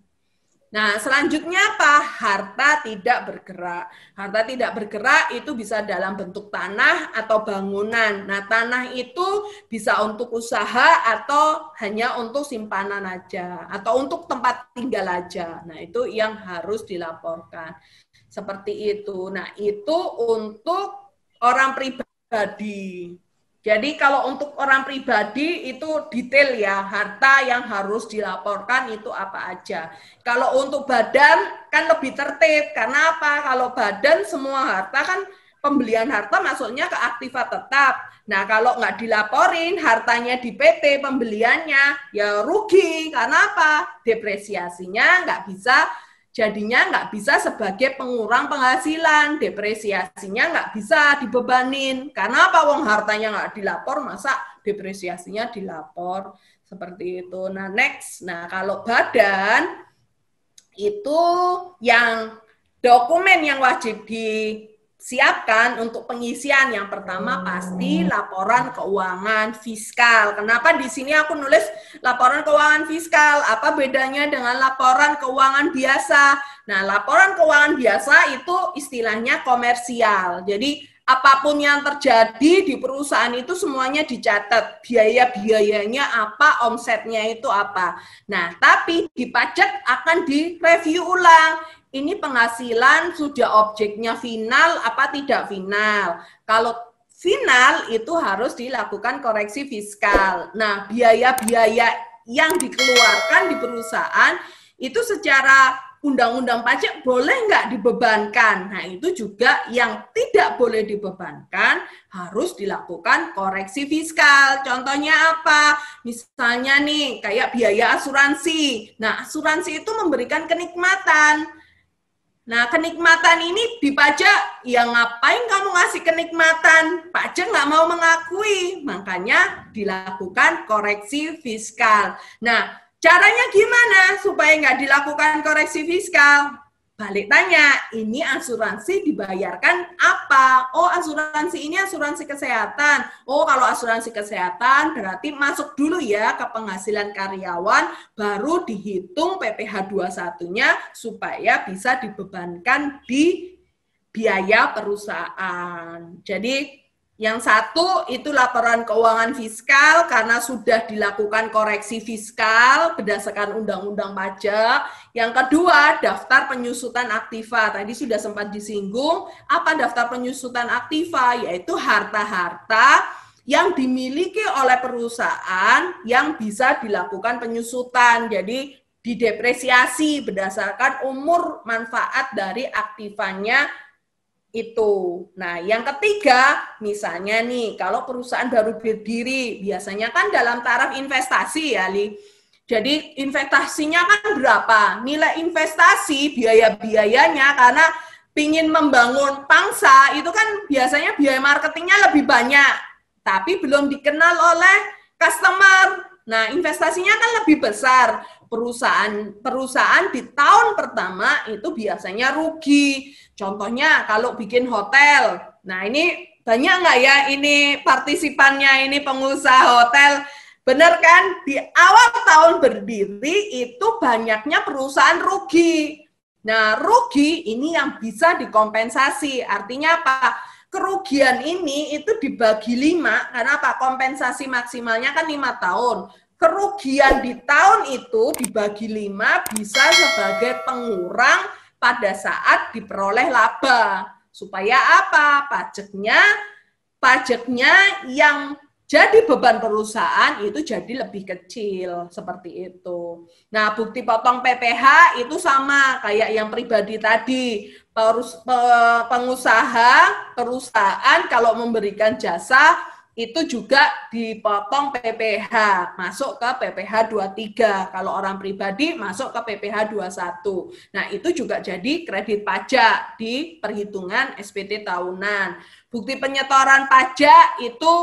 Nah, selanjutnya apa? Harta tidak bergerak. Harta tidak bergerak itu bisa dalam bentuk tanah atau bangunan. Nah, tanah itu bisa untuk usaha atau hanya untuk simpanan aja, atau untuk tempat tinggal aja. Nah, itu yang harus dilaporkan. Seperti itu. Nah, itu untuk orang pribadi. Jadi kalau untuk orang pribadi itu detail ya, harta yang harus dilaporkan itu apa aja. Kalau untuk badan kan lebih tertib, karena apa? Kalau badan semua harta kan pembelian harta masuknya ke aktiva tetap. Nah kalau nggak dilaporin hartanya di PT pembeliannya ya rugi, karena apa? Depresiasinya nggak bisa. Jadinya nggak bisa sebagai pengurang penghasilan, depresiasinya nggak bisa dibebanin. Karena apa? Wong hartanya nggak dilapor, masa depresiasinya dilapor? Seperti itu. Nah, next. Nah, kalau badan, itu yang dokumen yang wajib disiapkan untuk pengisian. Yang pertama pasti laporan keuangan fiskal. Kenapa di sini aku nulis laporan keuangan fiskal? Apa bedanya dengan laporan keuangan biasa? Nah, laporan keuangan biasa itu istilahnya komersial. Jadi apapun yang terjadi di perusahaan itu semuanya dicatat. Biaya-biayanya apa, omsetnya itu apa. Nah, tapi di pajak akan direview ulang. Ini penghasilan sudah objeknya final apa tidak final. Kalau final itu harus dilakukan koreksi fiskal. Nah, biaya-biaya yang dikeluarkan di perusahaan itu secara undang-undang pajak boleh nggak dibebankan. Nah, itu juga yang tidak boleh dibebankan harus dilakukan koreksi fiskal. Contohnya apa? Misalnya nih, kayak biaya asuransi. Nah, asuransi itu memberikan kenikmatan. Nah, kenikmatan ini di pajak, ya ngapain kamu ngasih kenikmatan? Pajak nggak mau mengakui, makanya dilakukan koreksi fiskal. Nah, caranya gimana supaya nggak dilakukan koreksi fiskal? Balik tanya, ini asuransi dibayarkan apa? Oh, asuransi ini asuransi kesehatan. Oh, kalau asuransi kesehatan berarti masuk dulu ya ke penghasilan karyawan, baru dihitung PPh 21-nya supaya bisa dibebankan di biaya perusahaan. Jadi, yang satu itu laporan keuangan fiskal karena sudah dilakukan koreksi fiskal berdasarkan undang-undang pajak. Yang kedua, daftar penyusutan aktiva. Tadi sudah sempat disinggung, apa daftar penyusutan aktiva? Yaitu harta-harta yang dimiliki oleh perusahaan yang bisa dilakukan penyusutan. Jadi didepresiasi berdasarkan umur manfaat dari aktivanya itu. Nah, yang ketiga, misalnya nih, kalau perusahaan baru berdiri, biasanya kan dalam taraf investasi ya, Li. Jadi investasinya kan berapa? Nilai investasi, biaya-biayanya, karena pingin membangun pangsa, itu kan biasanya biaya marketingnya lebih banyak, tapi belum dikenal oleh customer. Nah, investasinya kan lebih besar. Perusahaan di tahun pertama itu biasanya rugi. Contohnya kalau bikin hotel. Nah, ini banyak nggak ya ini partisipannya, ini pengusaha hotel. Benar kan? Di awal tahun berdiri itu banyaknya perusahaan rugi. Nah, rugi ini yang bisa dikompensasi. Artinya apa? Kerugian ini itu dibagi 5, karena apa? Kompensasi maksimalnya kan 5 tahun. Kerugian di tahun itu dibagi 5 bisa sebagai pengurang pada saat diperoleh laba. Supaya apa? Pajaknya yang jadi beban perusahaan itu jadi lebih kecil, seperti itu. Nah, bukti potong PPh itu sama kayak yang pribadi tadi. Pengusaha, perusahaan kalau memberikan jasa itu juga dipotong PPh, masuk ke PPh 23. Kalau orang pribadi masuk ke PPh 21. Nah, itu juga jadi kredit pajak di perhitungan SPT tahunan. Bukti penyetoran pajak itu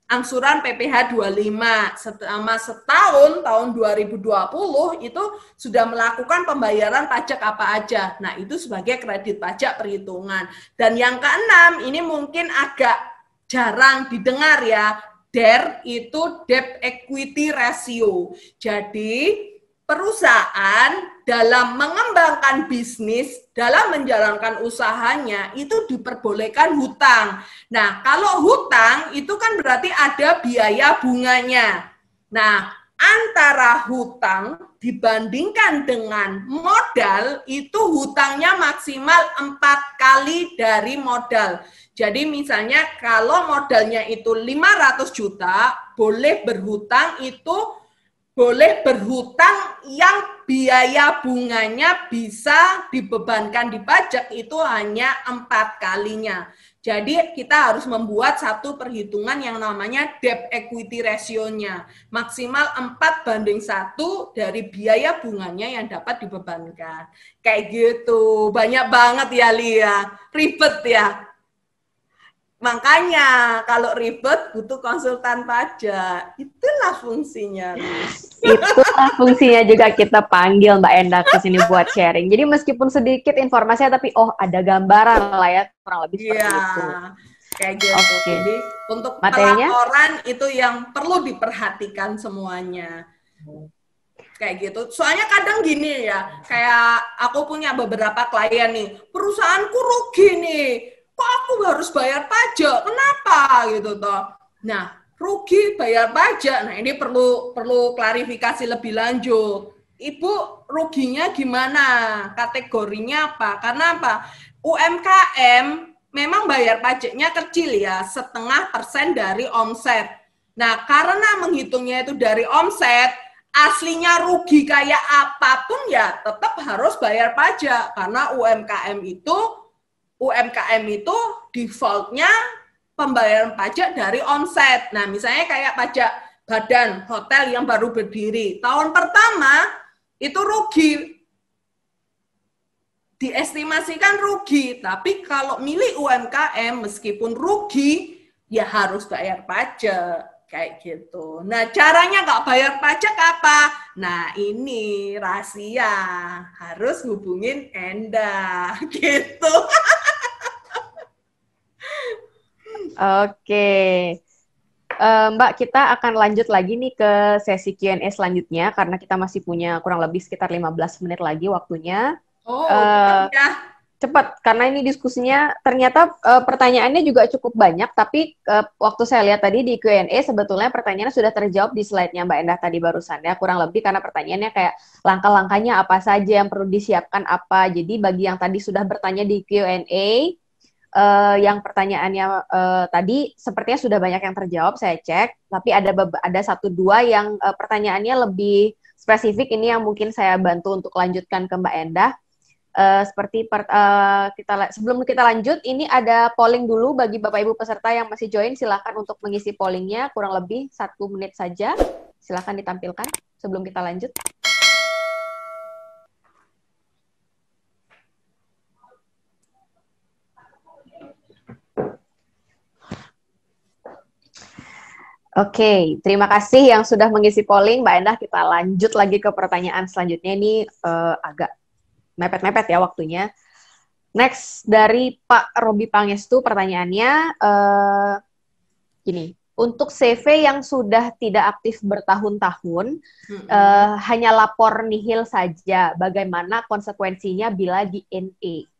angsuran PPh 25. Selama setahun, tahun 2020, itu sudah melakukan pembayaran pajak apa aja. Nah, itu sebagai kredit pajak perhitungan. Dan yang keenam, ini mungkin agak jarang didengar ya, DER itu debt equity ratio. Jadi perusahaan dalam mengembangkan bisnis, dalam menjalankan usahanya itu diperbolehkan hutang. Nah, kalau hutang itu kan berarti ada biaya bunganya. Nah, antara hutang dibandingkan dengan modal itu hutangnya maksimal 4 kali dari modal. Jadi misalnya kalau modalnya itu 500 juta, boleh berhutang yang biaya bunganya bisa dibebankan di pajak itu hanya 4 kalinya. Jadi kita harus membuat satu perhitungan yang namanya debt equity ratio-nya. Maksimal 4:1 dari biaya bunganya yang dapat dibebankan. Kayak gitu. Banyak banget ya, Lia. Ribet ya. Makanya kalau ribet butuh konsultan pajak. Itulah fungsinya. Itulah fungsinya juga kita panggil Mbak Endah ke sini buat sharing. Jadi meskipun sedikit informasinya tapi ada gambaran lah ya, kurang lebih seperti itu. Kayak gitu. Okay. Jadi untuk materinya, pelaporan itu yang perlu diperhatikan semuanya. Kayak gitu. Soalnya kadang gini ya, kayak aku punya beberapa klien nih, perusahaanku rugi nih. Kok aku harus bayar pajak? Kenapa gitu toh? Nah, rugi bayar pajak. Nah, ini perlu klarifikasi lebih lanjut. Ibu ruginya gimana? Kategorinya apa? Karena apa? UMKM memang bayar pajaknya kecil ya, 0,5% dari omset. Nah, karena menghitungnya itu dari omset, aslinya rugi kayak apapun ya tetap harus bayar pajak. Karena UMKM itu defaultnya pembayaran pajak dari omset. Nah, misalnya kayak pajak badan hotel yang baru berdiri. Tahun pertama itu rugi. Diestimasikan rugi. Tapi kalau milik UMKM, meskipun rugi, ya harus bayar pajak. Kayak gitu. Nah, caranya nggak bayar pajak apa? Nah, ini rahasia. Harus hubungin Endah. Gitu. Oke. Mbak, kita akan lanjut lagi nih ke sesi Q&A selanjutnya karena kita masih punya kurang lebih sekitar 15 menit lagi waktunya. Cepat, karena ini diskusinya ternyata pertanyaannya juga cukup banyak, tapi waktu saya lihat tadi di Q&A sebetulnya pertanyaannya sudah terjawab di slide-nya Mbak Endah tadi barusan ya, kurang lebih karena pertanyaannya kayak langkah-langkahnya apa saja yang perlu disiapkan apa. Jadi bagi yang tadi sudah bertanya di Q&A, yang pertanyaannya tadi sepertinya sudah banyak yang terjawab, saya cek, tapi ada 1-2 yang pertanyaannya lebih spesifik, ini yang mungkin saya bantu untuk lanjutkan ke Mbak Endah. Sebelum kita lanjut, ini ada polling dulu bagi Bapak Ibu peserta yang masih join, silakan untuk mengisi pollingnya, kurang lebih 1 menit saja, silakan ditampilkan sebelum kita lanjut. Oke, terima kasih yang sudah mengisi polling. Mbak Endah, kita lanjut lagi ke pertanyaan selanjutnya. Ini agak mepet-mepet ya waktunya. Next, dari Pak Robi Pangestu, pertanyaannya gini. Untuk CV yang sudah tidak aktif bertahun-tahun, hanya lapor nihil saja, bagaimana konsekuensinya bila di NE?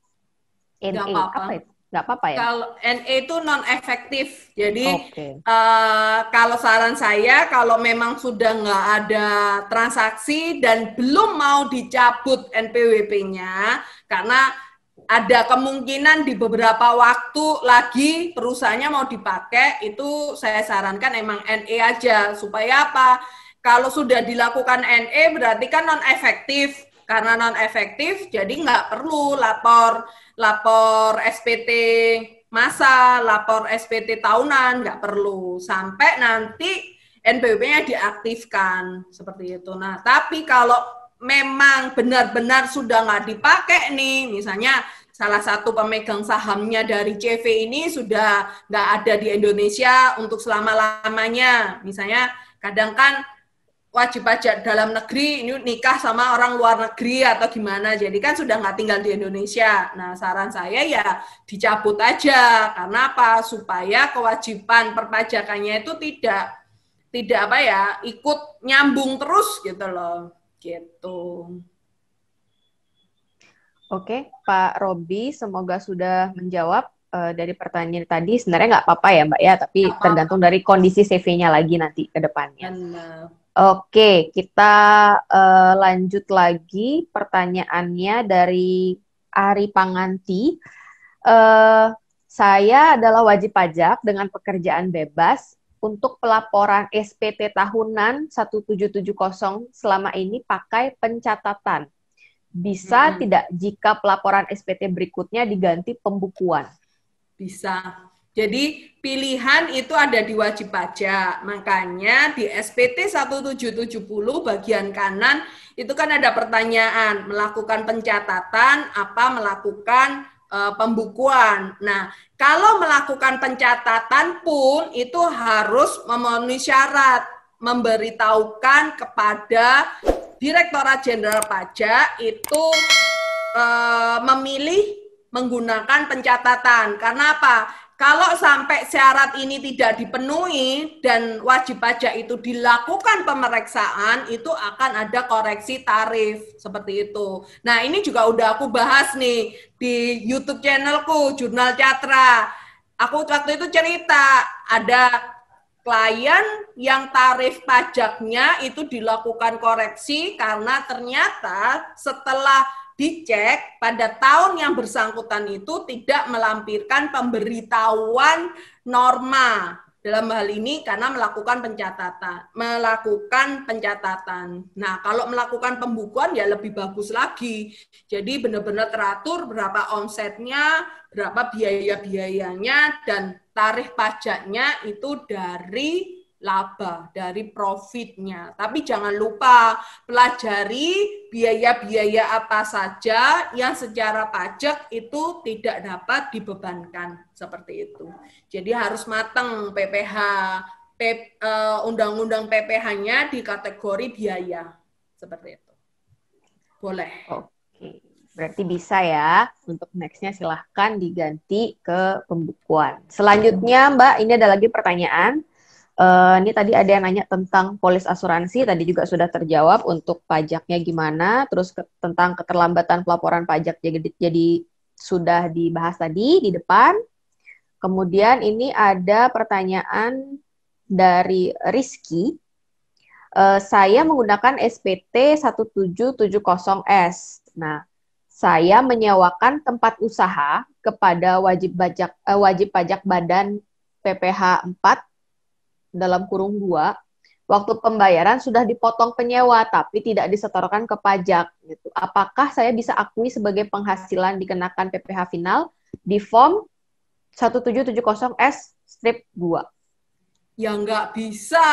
NE, apa itu? Nggak apa-apa ya? Kalau NE itu non-efektif, jadi kalau saran saya, kalau memang sudah nggak ada transaksi dan belum mau dicabut NPWP-nya, karena ada kemungkinan di beberapa waktu lagi perusahaannya mau dipakai, itu saya sarankan emang NE aja, supaya apa? Kalau sudah dilakukan NE berarti kan non-efektif, karena non-efektif jadi nggak perlu lapor SPT masa, lapor SPT tahunan, nggak perlu. Sampai nanti NPWP-nya diaktifkan, seperti itu. Nah, tapi kalau memang benar-benar sudah nggak dipakai nih, misalnya salah satu pemegang sahamnya dari CV ini sudah nggak ada di Indonesia untuk selama-lamanya. Misalnya kadang kan wajib pajak dalam negeri ini nikah sama orang luar negeri atau gimana, jadi kan sudah nggak tinggal di Indonesia. Nah, saran saya ya dicabut aja. Karena apa? Supaya kewajiban perpajakannya itu tidak apa ya, ikut nyambung terus gitu loh. Gitu. Oke, Pak Robi, semoga sudah menjawab dari pertanyaan tadi. Sebenarnya nggak apa-apa ya, Mbak ya, tapi tergantung dari kondisi CV-nya lagi nanti ke depannya. Oke, kita lanjut lagi pertanyaannya dari Ari Panganti. Saya adalah wajib pajak dengan pekerjaan bebas. Untuk pelaporan SPT tahunan 1770 selama ini pakai pencatatan. Bisa tidak jika pelaporan SPT berikutnya diganti pembukuan? Bisa. Jadi pilihan itu ada di wajib pajak. Makanya di SPT 1770 bagian kanan itu kan ada pertanyaan, melakukan pencatatan apa melakukan pembukuan. Nah, kalau melakukan pencatatan pun itu harus memenuhi syarat, memberitahukan kepada Direktorat Jenderal Pajak itu memilih menggunakan pencatatan. Karena apa? Kalau sampai syarat ini tidak dipenuhi dan wajib pajak itu dilakukan pemeriksaan, itu akan ada koreksi tarif seperti itu. Nah, ini juga udah aku bahas nih di YouTube channelku, Jurnal Catra. Aku waktu itu cerita ada klien yang tarif pajaknya itu dilakukan koreksi karena ternyata setelah dicek pada tahun yang bersangkutan itu tidak melampirkan pemberitahuan norma dalam hal ini karena melakukan pencatatan. Nah, kalau melakukan pembukuan ya lebih bagus lagi. Jadi benar-benar teratur berapa omsetnya, berapa biaya-biayanya, dan tarif pajaknya itu dari laba, dari profitnya. Tapi jangan lupa pelajari biaya-biaya apa saja yang secara pajak itu tidak dapat dibebankan, seperti itu. Jadi harus matang PPH, undang-undang PPH-nya di kategori biaya, seperti itu. Boleh. Oke, berarti bisa ya. Untuk next-nya silahkan diganti ke pembukuan. Selanjutnya, Mbak, ini ada lagi pertanyaan. Ini tadi ada yang nanya tentang polis asuransi, tadi juga sudah terjawab untuk pajaknya gimana, terus tentang keterlambatan pelaporan pajak jadi sudah dibahas tadi di depan. Kemudian ini ada pertanyaan dari Rizky. Saya menggunakan SPT 1770S. Nah, saya menyewakan tempat usaha kepada wajib pajak badan PPh 4 dalam kurung 2, waktu pembayaran sudah dipotong penyewa tapi tidak disetorkan ke pajak gitu. Apakah saya bisa akui sebagai penghasilan dikenakan PPh final di form 1770S-2? Ya nggak bisa,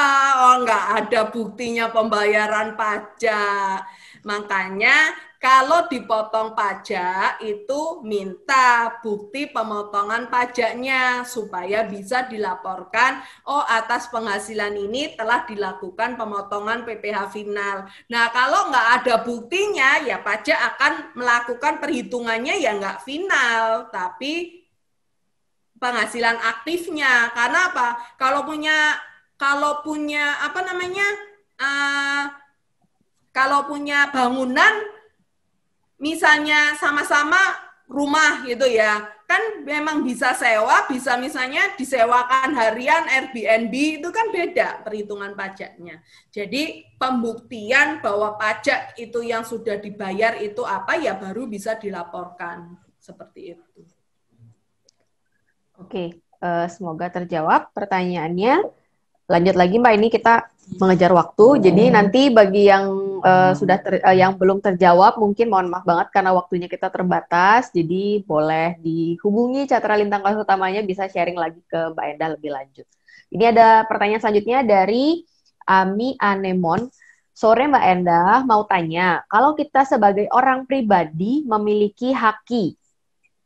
nggak ada buktinya pembayaran pajak. Makanya kalau dipotong pajak itu minta bukti pemotongan pajaknya supaya bisa dilaporkan, oh atas penghasilan ini telah dilakukan pemotongan PPh final. Nah kalau nggak ada buktinya ya pajak akan melakukan perhitungannya ya nggak final, tapi penghasilan aktifnya. Karena apa? Kalau punya apa namanya? Kalau punya bangunan misalnya sama-sama rumah gitu ya, kan memang bisa sewa, bisa misalnya disewakan harian Airbnb, itu kan beda perhitungan pajaknya. Jadi pembuktian bahwa pajak itu yang sudah dibayar itu apa ya baru bisa dilaporkan, seperti itu. Oke, semoga terjawab pertanyaannya. Lanjut lagi Mbak, ini kita mengejar waktu, jadi nanti bagi yang yang belum terjawab mungkin mohon maaf banget karena waktunya kita terbatas. Jadi boleh dihubungi Catra Lintang kelas utamanya, bisa sharing lagi ke Mbak Endah lebih lanjut. Ini ada pertanyaan selanjutnya dari Ami Anemon. Sore Mbak Endah, mau tanya, kalau kita sebagai orang pribadi memiliki haki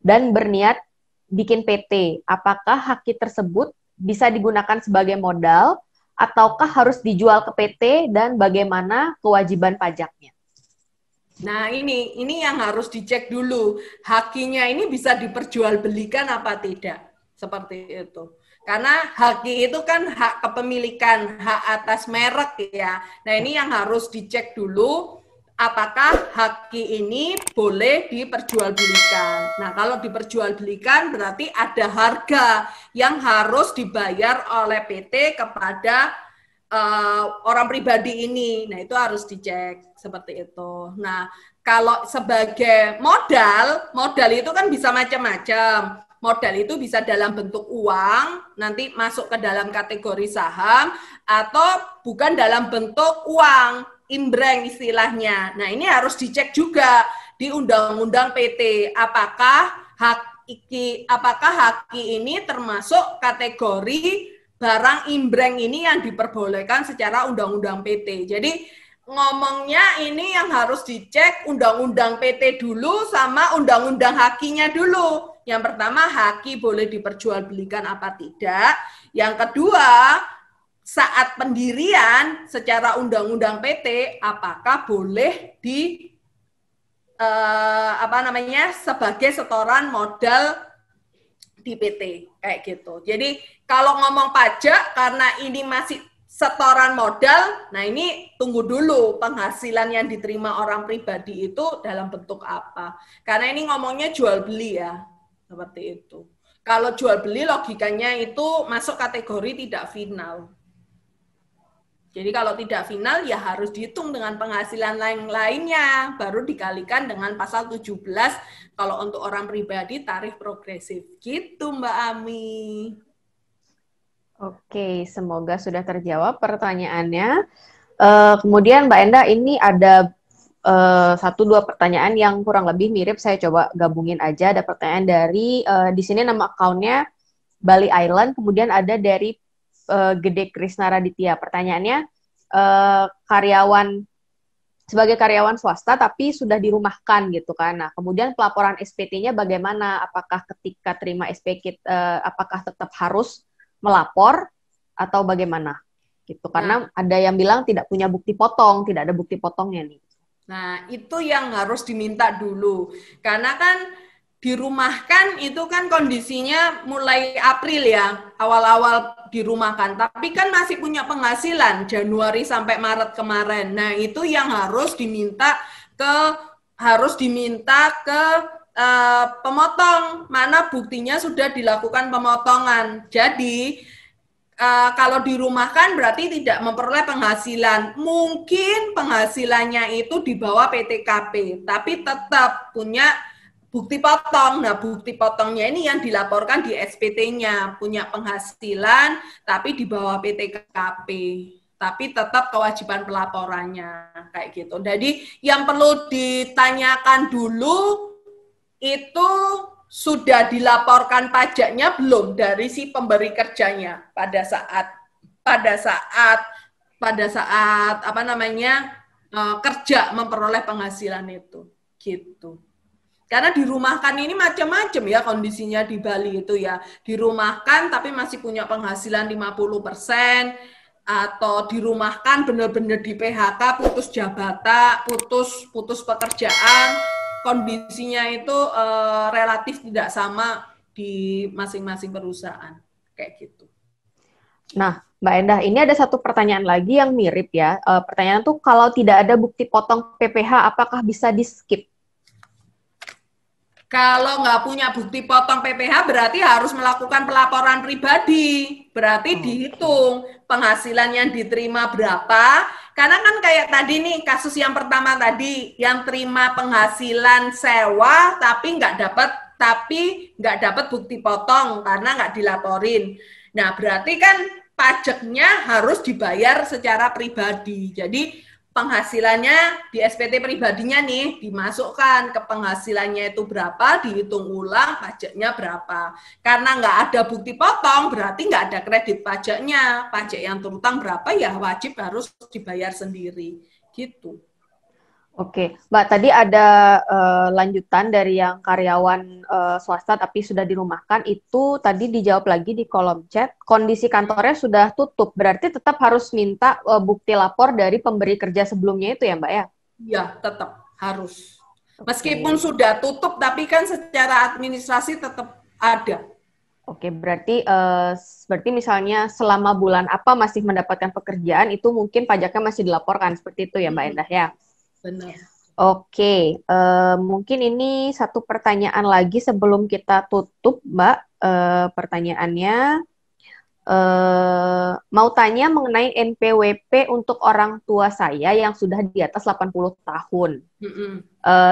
dan berniat bikin PT, apakah haki tersebut bisa digunakan sebagai modal ataukah harus dijual ke PT dan bagaimana kewajiban pajaknya? Nah, ini yang harus dicek dulu. Hakinya ini bisa diperjualbelikan apa tidak? Seperti itu. Karena haki itu kan hak kepemilikan, hak atas merek ya. Nah, ini yang harus dicek dulu. Apakah haki ini boleh diperjualbelikan? Nah, kalau diperjualbelikan berarti ada harga yang harus dibayar oleh PT kepada orang pribadi ini. Nah, itu harus dicek seperti itu. Nah, kalau sebagai modal itu kan bisa macam-macam. Modal itu bisa dalam bentuk uang, nanti masuk ke dalam kategori saham, atau bukan dalam bentuk uang, imbreng istilahnya. Nah, ini harus dicek juga di Undang-Undang PT. Apakah haki ini termasuk kategori barang imbreng ini yang diperbolehkan secara Undang-Undang PT. Jadi ngomongnya ini yang harus dicek Undang-Undang PT dulu sama Undang-Undang hakinya dulu. Yang pertama, haki boleh diperjualbelikan apa tidak. Yang kedua, saat pendirian secara Undang-Undang PT, apakah boleh sebagai setoran modal di PT kayak gitu. Jadi kalau ngomong pajak karena ini masih setoran modal, nah ini tunggu dulu penghasilan yang diterima orang pribadi itu dalam bentuk apa. Karena ini ngomongnya jual beli ya, seperti itu. Kalau jual beli logikanya itu masuk kategori tidak final. Jadi kalau tidak final ya harus dihitung dengan penghasilan lainnya, baru dikalikan dengan pasal 17 kalau untuk orang pribadi tarif progresif. Gitu Mbak Ami. Oke, semoga sudah terjawab pertanyaannya. Kemudian Mbak Endah, ini ada 1-2 pertanyaan yang kurang lebih mirip, saya coba gabungin aja. Ada pertanyaan dari, di sini nama akunnya Bali Island, kemudian ada dari Gede Krisna Raditya. Pertanyaannya, sebagai karyawan swasta tapi sudah dirumahkan gitu kan. Nah, kemudian pelaporan SPT-nya bagaimana? Apakah ketika terima SPT apakah tetap harus melapor atau bagaimana? Gitu. Karena ada yang bilang tidak punya bukti potong, tidak ada bukti potongnya nih. Nah, itu yang harus diminta dulu. Karena kan dirumahkan itu kan kondisinya mulai April ya, awal-awal dirumahkan. Tapi kan masih punya penghasilan Januari sampai Maret kemarin. Nah, itu yang harus diminta ke pemotong. Mana buktinya sudah dilakukan pemotongan. Jadi kalau dirumahkan berarti tidak memperoleh penghasilan. Mungkin penghasilannya itu di bawah PTKP, tapi tetap punya bukti potong. Nah, bukti potongnya ini yang dilaporkan di SPT-nya, punya penghasilan tapi di bawah PTKP, tapi tetap kewajiban pelaporannya kayak gitu. Jadi yang perlu ditanyakan dulu itu sudah dilaporkan pajaknya belum dari si pemberi kerjanya pada saat kerja memperoleh penghasilan itu gitu. Karena dirumahkan ini macam-macam ya kondisinya di Bali itu ya. Dirumahkan tapi masih punya penghasilan 50%, atau dirumahkan benar-benar di PHK, putus jabatan, putus pekerjaan. Kondisinya itu relatif tidak sama di masing-masing perusahaan. Kayak gitu. Nah, Mbak Endah, ini ada satu pertanyaan lagi yang mirip ya. Pertanyaan tuh, kalau tidak ada bukti potong PPh, apakah bisa di-skip? Kalau nggak punya bukti potong PPh berarti harus melakukan pelaporan pribadi. Berarti dihitung penghasilan yang diterima berapa. Karena kan kayak tadi nih, kasus yang pertama tadi, yang terima penghasilan sewa tapi nggak dapat bukti potong karena nggak dilaporin. Nah, berarti kan pajaknya harus dibayar secara pribadi. Jadi penghasilannya di SPT pribadinya nih, dimasukkan ke penghasilannya itu berapa, dihitung ulang pajaknya berapa. Karena nggak ada bukti potong, berarti nggak ada kredit pajaknya. Pajak yang terutang berapa ya wajib harus dibayar sendiri. Gitu. Oke, Mbak, tadi ada lanjutan dari yang karyawan swasta tapi sudah dirumahkan, itu tadi dijawab lagi di kolom chat, kondisi kantornya sudah tutup, berarti tetap harus minta bukti lapor dari pemberi kerja sebelumnya itu ya, Mbak ya? Iya, tetap harus. Oke. Meskipun sudah tutup, tapi kan secara administrasi tetap ada. Oke, berarti misalnya selama bulan apa masih mendapatkan pekerjaan, itu mungkin pajaknya masih dilaporkan, seperti itu ya, Mbak Endah ya? Benar. Oke, mungkin ini satu pertanyaan lagi sebelum kita tutup, Mbak. Pertanyaannya, mau tanya mengenai NPWP untuk orang tua saya yang sudah di atas 80 tahun.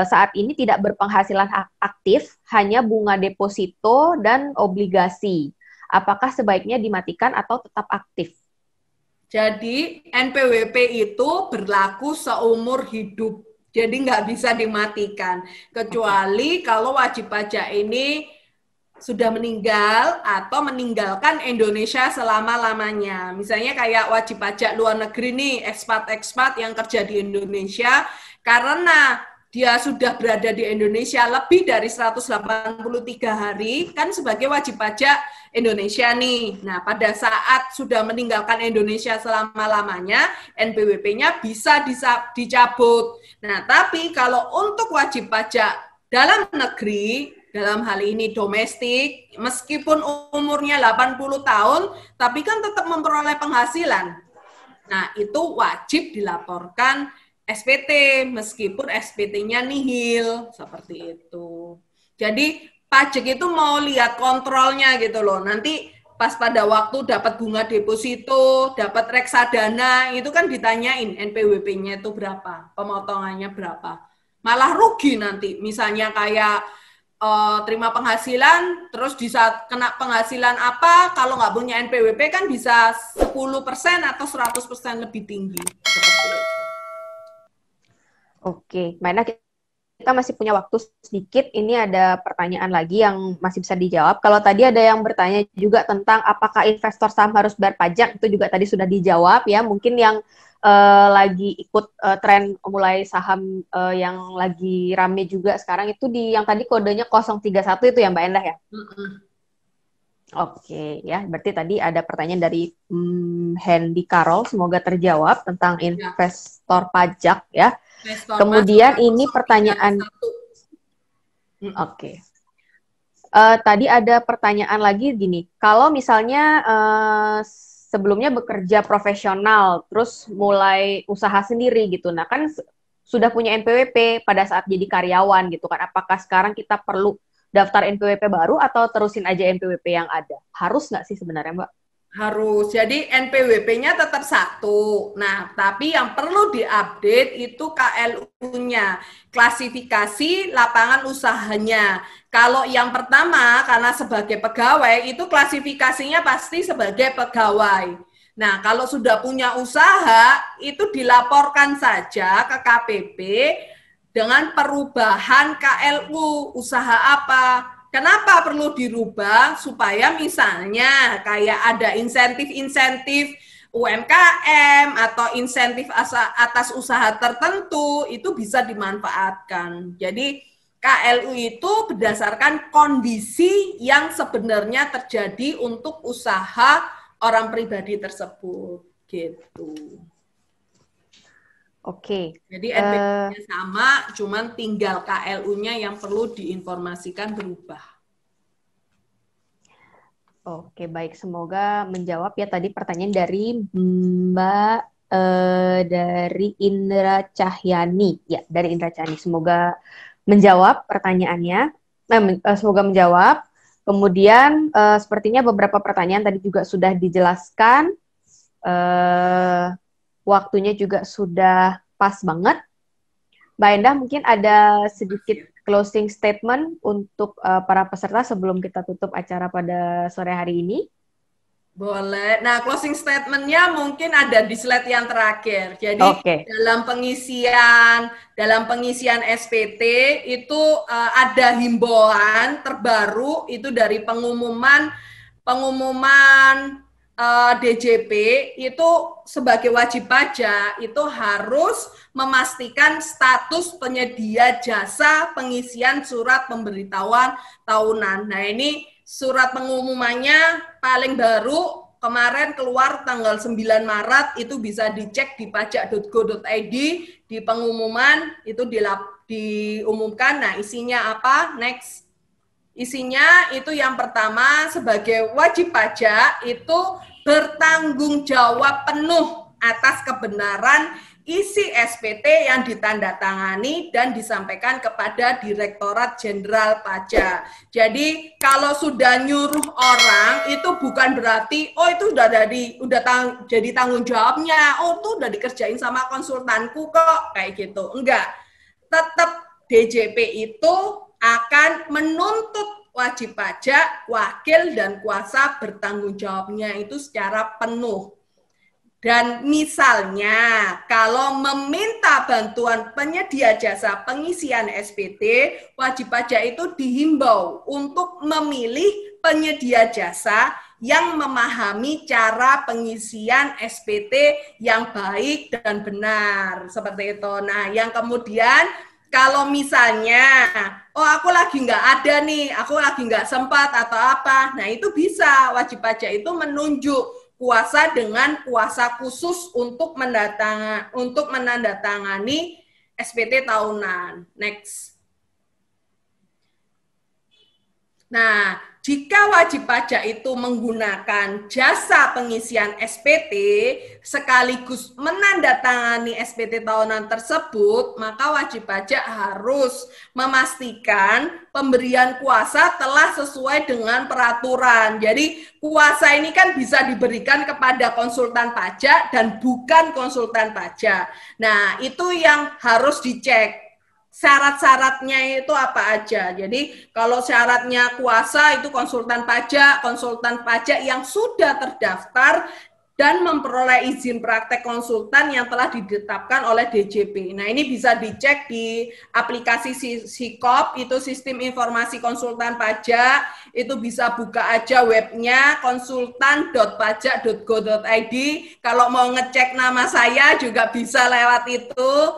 Saat ini tidak berpenghasilan aktif, hanya bunga deposito dan obligasi. Apakah sebaiknya dimatikan atau tetap aktif? Jadi NPWP itu berlaku seumur hidup. Jadi nggak bisa dimatikan. Kecuali kalau wajib pajak ini sudah meninggal atau meninggalkan Indonesia selama-lamanya. Misalnya kayak wajib pajak luar negeri nih, ekspat-ekspat yang kerja di Indonesia, karena dia sudah berada di Indonesia lebih dari 183 hari, kan sebagai wajib pajak Indonesia nih. Nah, pada saat sudah meninggalkan Indonesia selama-lamanya, NPWP-nya bisa dicabut. Nah, tapi kalau untuk wajib pajak dalam negeri, dalam hal ini domestik, meskipun umurnya 80 tahun, tapi kan tetap memperoleh penghasilan. Nah, itu wajib dilaporkan SPT, meskipun SPT-nya nihil, seperti itu. Jadi, pajak itu mau lihat kontrolnya gitu loh. Nanti pas pada waktu dapat bunga deposito, dapat reksadana, itu kan ditanyain NPWP-nya itu berapa, pemotongannya berapa. Malah rugi nanti, misalnya kayak terima penghasilan, terus di saat kena penghasilan apa, kalau nggak punya NPWP kan bisa 10% atau 100% lebih tinggi. Seperti itu. Oke, Mbak, kita masih punya waktu sedikit. Ini ada pertanyaan lagi yang masih bisa dijawab. Kalau tadi ada yang bertanya juga tentang apakah investor saham harus bayar pajak, itu juga tadi sudah dijawab ya. Mungkin yang lagi ikut tren mulai saham yang lagi rame juga sekarang itu di yang tadi kodenya 031 itu ya Mbak Endah ya? Oke, ya, berarti tadi ada pertanyaan dari Hendy Carol, semoga terjawab tentang investor pajak ya. Kemudian ini pertanyaan, oke. Tadi ada pertanyaan lagi gini, kalau misalnya sebelumnya bekerja profesional, terus mulai usaha sendiri gitu, nah kan sudah punya NPWP pada saat jadi karyawan gitu kan, apakah sekarang kita perlu daftar NPWP baru atau terusin aja NPWP yang ada? Harus nggak sih sebenarnya, Mbak? Harus. Jadi NPWP-nya tetap satu. Nah, tapi yang perlu diupdate itu KLU-nya, klasifikasi lapangan usahanya. Kalau yang pertama, karena sebagai pegawai, itu klasifikasinya pasti sebagai pegawai. Nah, kalau sudah punya usaha, itu dilaporkan saja ke KPP dengan perubahan KLU, usaha apa. Kenapa perlu dirubah? Supaya misalnya kayak ada insentif-insentif UMKM atau insentif atas usaha tertentu itu bisa dimanfaatkan. Jadi KLU itu berdasarkan kondisi yang sebenarnya terjadi untuk usaha orang pribadi tersebut. Gitu. Oke. Jadi NPWP-nya sama, cuman tinggal KLU-nya yang perlu diinformasikan berubah. Oke, baik. Semoga menjawab ya tadi pertanyaan dari Mbak dari Indra Cahyani. Ya, dari Indra Cahyani. Semoga menjawab pertanyaannya. Semoga menjawab. Kemudian sepertinya beberapa pertanyaan tadi juga sudah dijelaskan. Waktunya juga sudah pas banget. Mbak Endah, mungkin ada sedikit closing statement untuk para peserta sebelum kita tutup acara pada sore hari ini. Boleh. Nah, closing statement-nya mungkin ada di slide yang terakhir. Jadi dalam pengisian SPT itu ada himbauan terbaru itu dari pengumuman DJP itu sebagai wajib pajak itu harus memastikan status penyedia jasa pengisian surat pemberitahuan tahunan. Nah, ini surat pengumumannya paling baru kemarin keluar tanggal 9 Maret, itu bisa dicek di pajak.go.id, di pengumuman itu diumumkan. Nah, isinya apa? Next. Isinya itu yang pertama, sebagai wajib pajak itu bertanggung jawab penuh atas kebenaran isi SPT yang ditandatangani dan disampaikan kepada Direktorat Jenderal Pajak. Jadi kalau sudah nyuruh orang itu bukan berarti itu jadi tanggung jawabnya, itu udah dikerjain sama konsultanku kok, kayak gitu. Enggak. Tetap DJP itu akan menuntut wajib pajak, wakil dan kuasa bertanggung jawabnya itu secara penuh. Dan misalnya kalau meminta bantuan penyedia jasa pengisian SPT, wajib pajak itu dihimbau untuk memilih penyedia jasa yang memahami cara pengisian SPT yang baik dan benar. Seperti itu. Nah, yang kemudian kalau misalnya, aku lagi nggak ada nih, aku lagi nggak sempat atau apa, nah itu bisa wajib pajak itu menunjuk kuasa dengan kuasa khusus untuk menandatangani SPT tahunan. Next. Nah, jika wajib pajak itu menggunakan jasa pengisian SPT sekaligus menandatangani SPT tahunan tersebut, maka wajib pajak harus memastikan pemberian kuasa telah sesuai dengan peraturan. Jadi kuasa ini kan bisa diberikan kepada konsultan pajak dan bukan konsultan pajak. Nah, itu yang harus dicek. Syarat-syaratnya itu apa aja. Jadi kalau syaratnya kuasa itu konsultan pajak yang sudah terdaftar dan memperoleh izin praktek konsultan yang telah ditetapkan oleh DJP. Nah, ini bisa dicek di aplikasi SIKOP, itu Sistem Informasi Konsultan Pajak, itu bisa buka aja webnya konsultan.pajak.go.id. Kalau mau ngecek nama saya juga bisa lewat itu.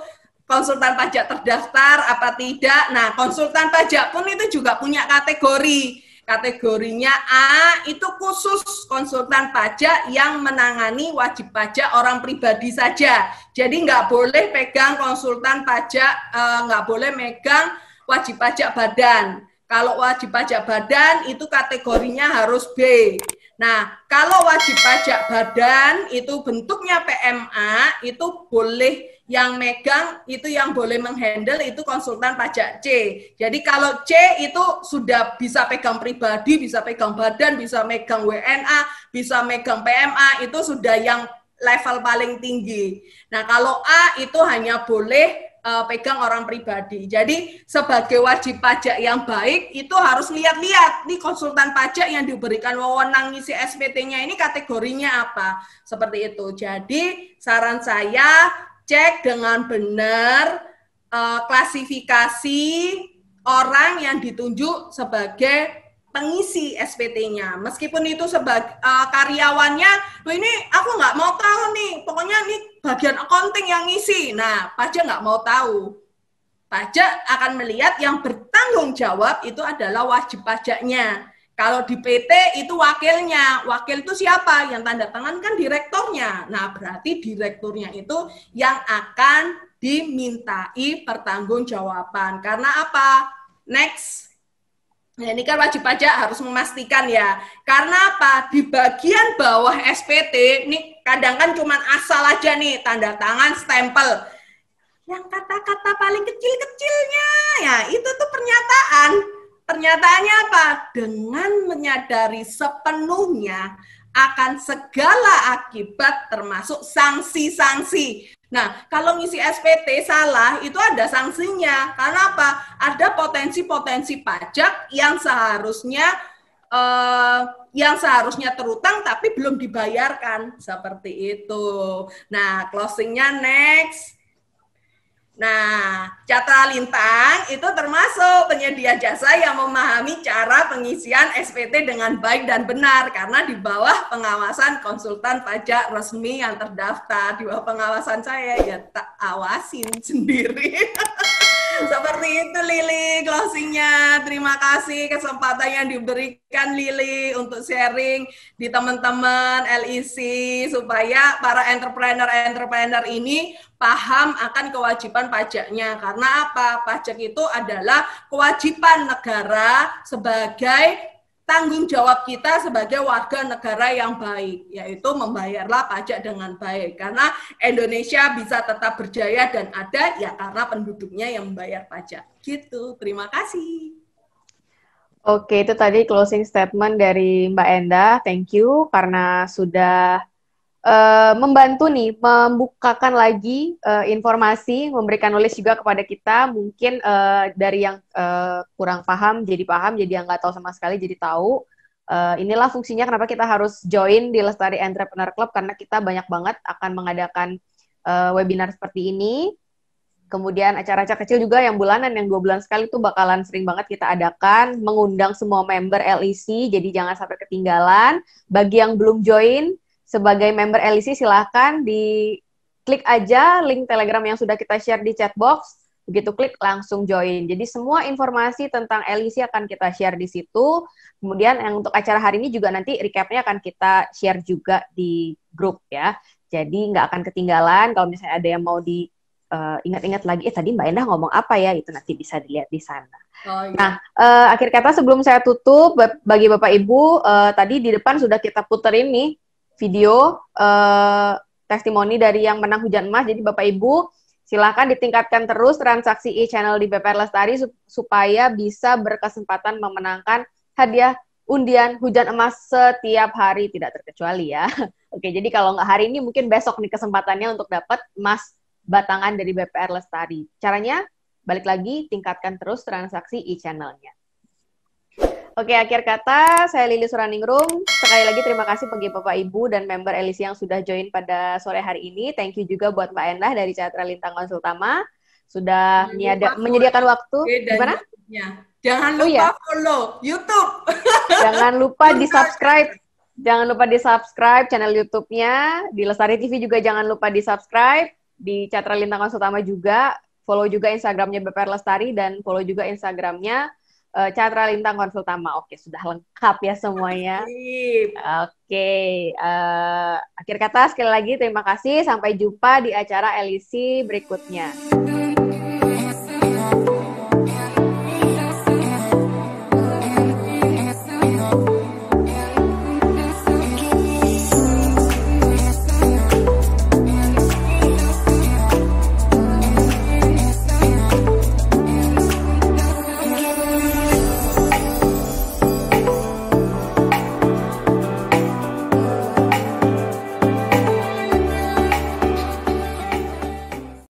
Konsultan pajak terdaftar apa tidak. Nah, konsultan pajak pun itu juga punya kategori. Kategorinya A itu khusus konsultan pajak yang menangani wajib pajak orang pribadi saja. Jadi nggak boleh pegang konsultan pajak, nggak boleh megang wajib pajak badan. Kalau wajib pajak badan itu kategorinya harus B. Nah, kalau wajib pajak badan itu bentuknya PMA, itu boleh yang megang, itu yang boleh menghandle itu konsultan pajak C. Jadi kalau C itu sudah bisa pegang pribadi, bisa pegang badan, bisa megang WNA, bisa megang PMA, itu sudah yang level paling tinggi. Nah, kalau A itu hanya boleh pegang orang pribadi. Jadi sebagai wajib pajak yang baik itu harus lihat-lihat nih konsultan pajak yang diberikan wewenang ngisi SPT-nya ini kategorinya apa. Seperti itu. Jadi saran saya cek dengan benar klasifikasi orang yang ditunjuk sebagai pengisi SPT-nya. Meskipun itu sebagai karyawannya, ini aku nggak mau tahu nih, pokoknya ini bagian accounting yang ngisi. Nah, pajak nggak mau tahu. Pajak akan melihat yang bertanggung jawab itu adalah wajib pajaknya. Kalau di PT itu wakilnya. Wakil itu siapa? Yang tanda tangan kan direkturnya. Nah, berarti direkturnya itu yang akan dimintai pertanggongjawaban. Karena apa? Next. Nah, ini kan wajib pajak harus memastikan ya. Karena apa? Di bagian bawah SPT, ini kadang kan cuma asal aja nih, tanda tangan, stempel. Yang kata-kata paling kecil-kecilnya, ya itu tuh pernyataan. Pernyataannya apa? Dengan menyadari sepenuhnya akan segala akibat termasuk sanksi-sanksi. Nah, kalau ngisi SPT salah, itu ada sanksinya. Karena apa? Ada potensi-potensi pajak yang seharusnya yang seharusnya terutang tapi belum dibayarkan, seperti itu. Nah, closingnya next. Nah, Catra Lintang itu termasuk penyedia jasa yang memahami cara pengisian SPT dengan baik dan benar karena di bawah pengawasan konsultan pajak resmi yang terdaftar. Di bawah pengawasan saya ya tak awasin sendiri. Seperti itu Lili closingnya. Terima kasih kesempatan yang diberikan Lili untuk sharing di teman-teman LIC supaya para entrepreneur ini paham akan kewajiban pajaknya. Karena apa? Pajak itu adalah kewajiban negara sebagai tanggung jawab kita sebagai warga negara yang baik, yaitu membayarlah pajak dengan baik. Karena Indonesia bisa tetap berjaya dan ada ya karena penduduknya yang membayar pajak. Gitu. Terima kasih. Oke, itu tadi closing statement dari Mbak Endah. Thank you karena sudah membantu nih, membukakan lagi informasi, memberikan knowledge juga kepada kita, mungkin dari yang kurang paham, jadi yang nggak tahu sama sekali, jadi tahu. Inilah fungsinya kenapa kita harus join di Lestari Entrepreneur Club, karena kita banyak banget akan mengadakan webinar seperti ini, kemudian acara-acara kecil juga yang bulanan, yang 2 bulan sekali itu bakalan sering banget kita adakan, mengundang semua member LIC, jadi jangan sampai ketinggalan. Bagi yang belum join, sebagai member LIC silahkan klik aja link Telegram yang sudah kita share di chat box, begitu klik langsung join. Jadi semua informasi tentang LIC akan kita share di situ. Kemudian yang untuk acara hari ini juga nanti recap-nya akan kita share juga di grup ya. Jadi nggak akan ketinggalan. Kalau misalnya ada yang mau ingat-ingat lagi, tadi Mbak Endah ngomong apa ya, itu nanti bisa dilihat di sana. Oh, iya. Nah, akhir kata sebelum saya tutup, bagi Bapak Ibu, tadi di depan sudah kita puterin nih video testimoni dari yang menang hujan emas. Jadi Bapak Ibu silakan ditingkatkan terus transaksi e-channel di BPR Lestari supaya bisa berkesempatan memenangkan hadiah undian hujan emas setiap hari tidak terkecuali ya. Oke, jadi kalau nggak hari ini mungkin besok nih kesempatannya untuk dapat emas batangan dari BPR Lestari. Caranya balik lagi tingkatkan terus transaksi e-channelnya. Oke, akhir kata, saya Lili Suraningrum. Sekali lagi terima kasih bagi Bapak Ibu dan member LIC yang sudah join pada sore hari ini. Thank you juga buat Mbak Endah dari Catra Lintang Konsultama. Sudah menyediakan waktu. Gimana? Jangan lupa follow YouTube. Jangan lupa di-subscribe. Jangan lupa di-subscribe channel YouTube-nya. Di Lestari TV juga jangan lupa di-subscribe. Di Catra Lintang Konsultama juga. Follow juga Instagram-nya BPR Lestari dan follow juga Instagram-nya Catra Lintang Konsultama. Oke, sudah lengkap ya semuanya. Oke, akhir kata sekali lagi terima kasih. Sampai jumpa di acara LIC berikutnya.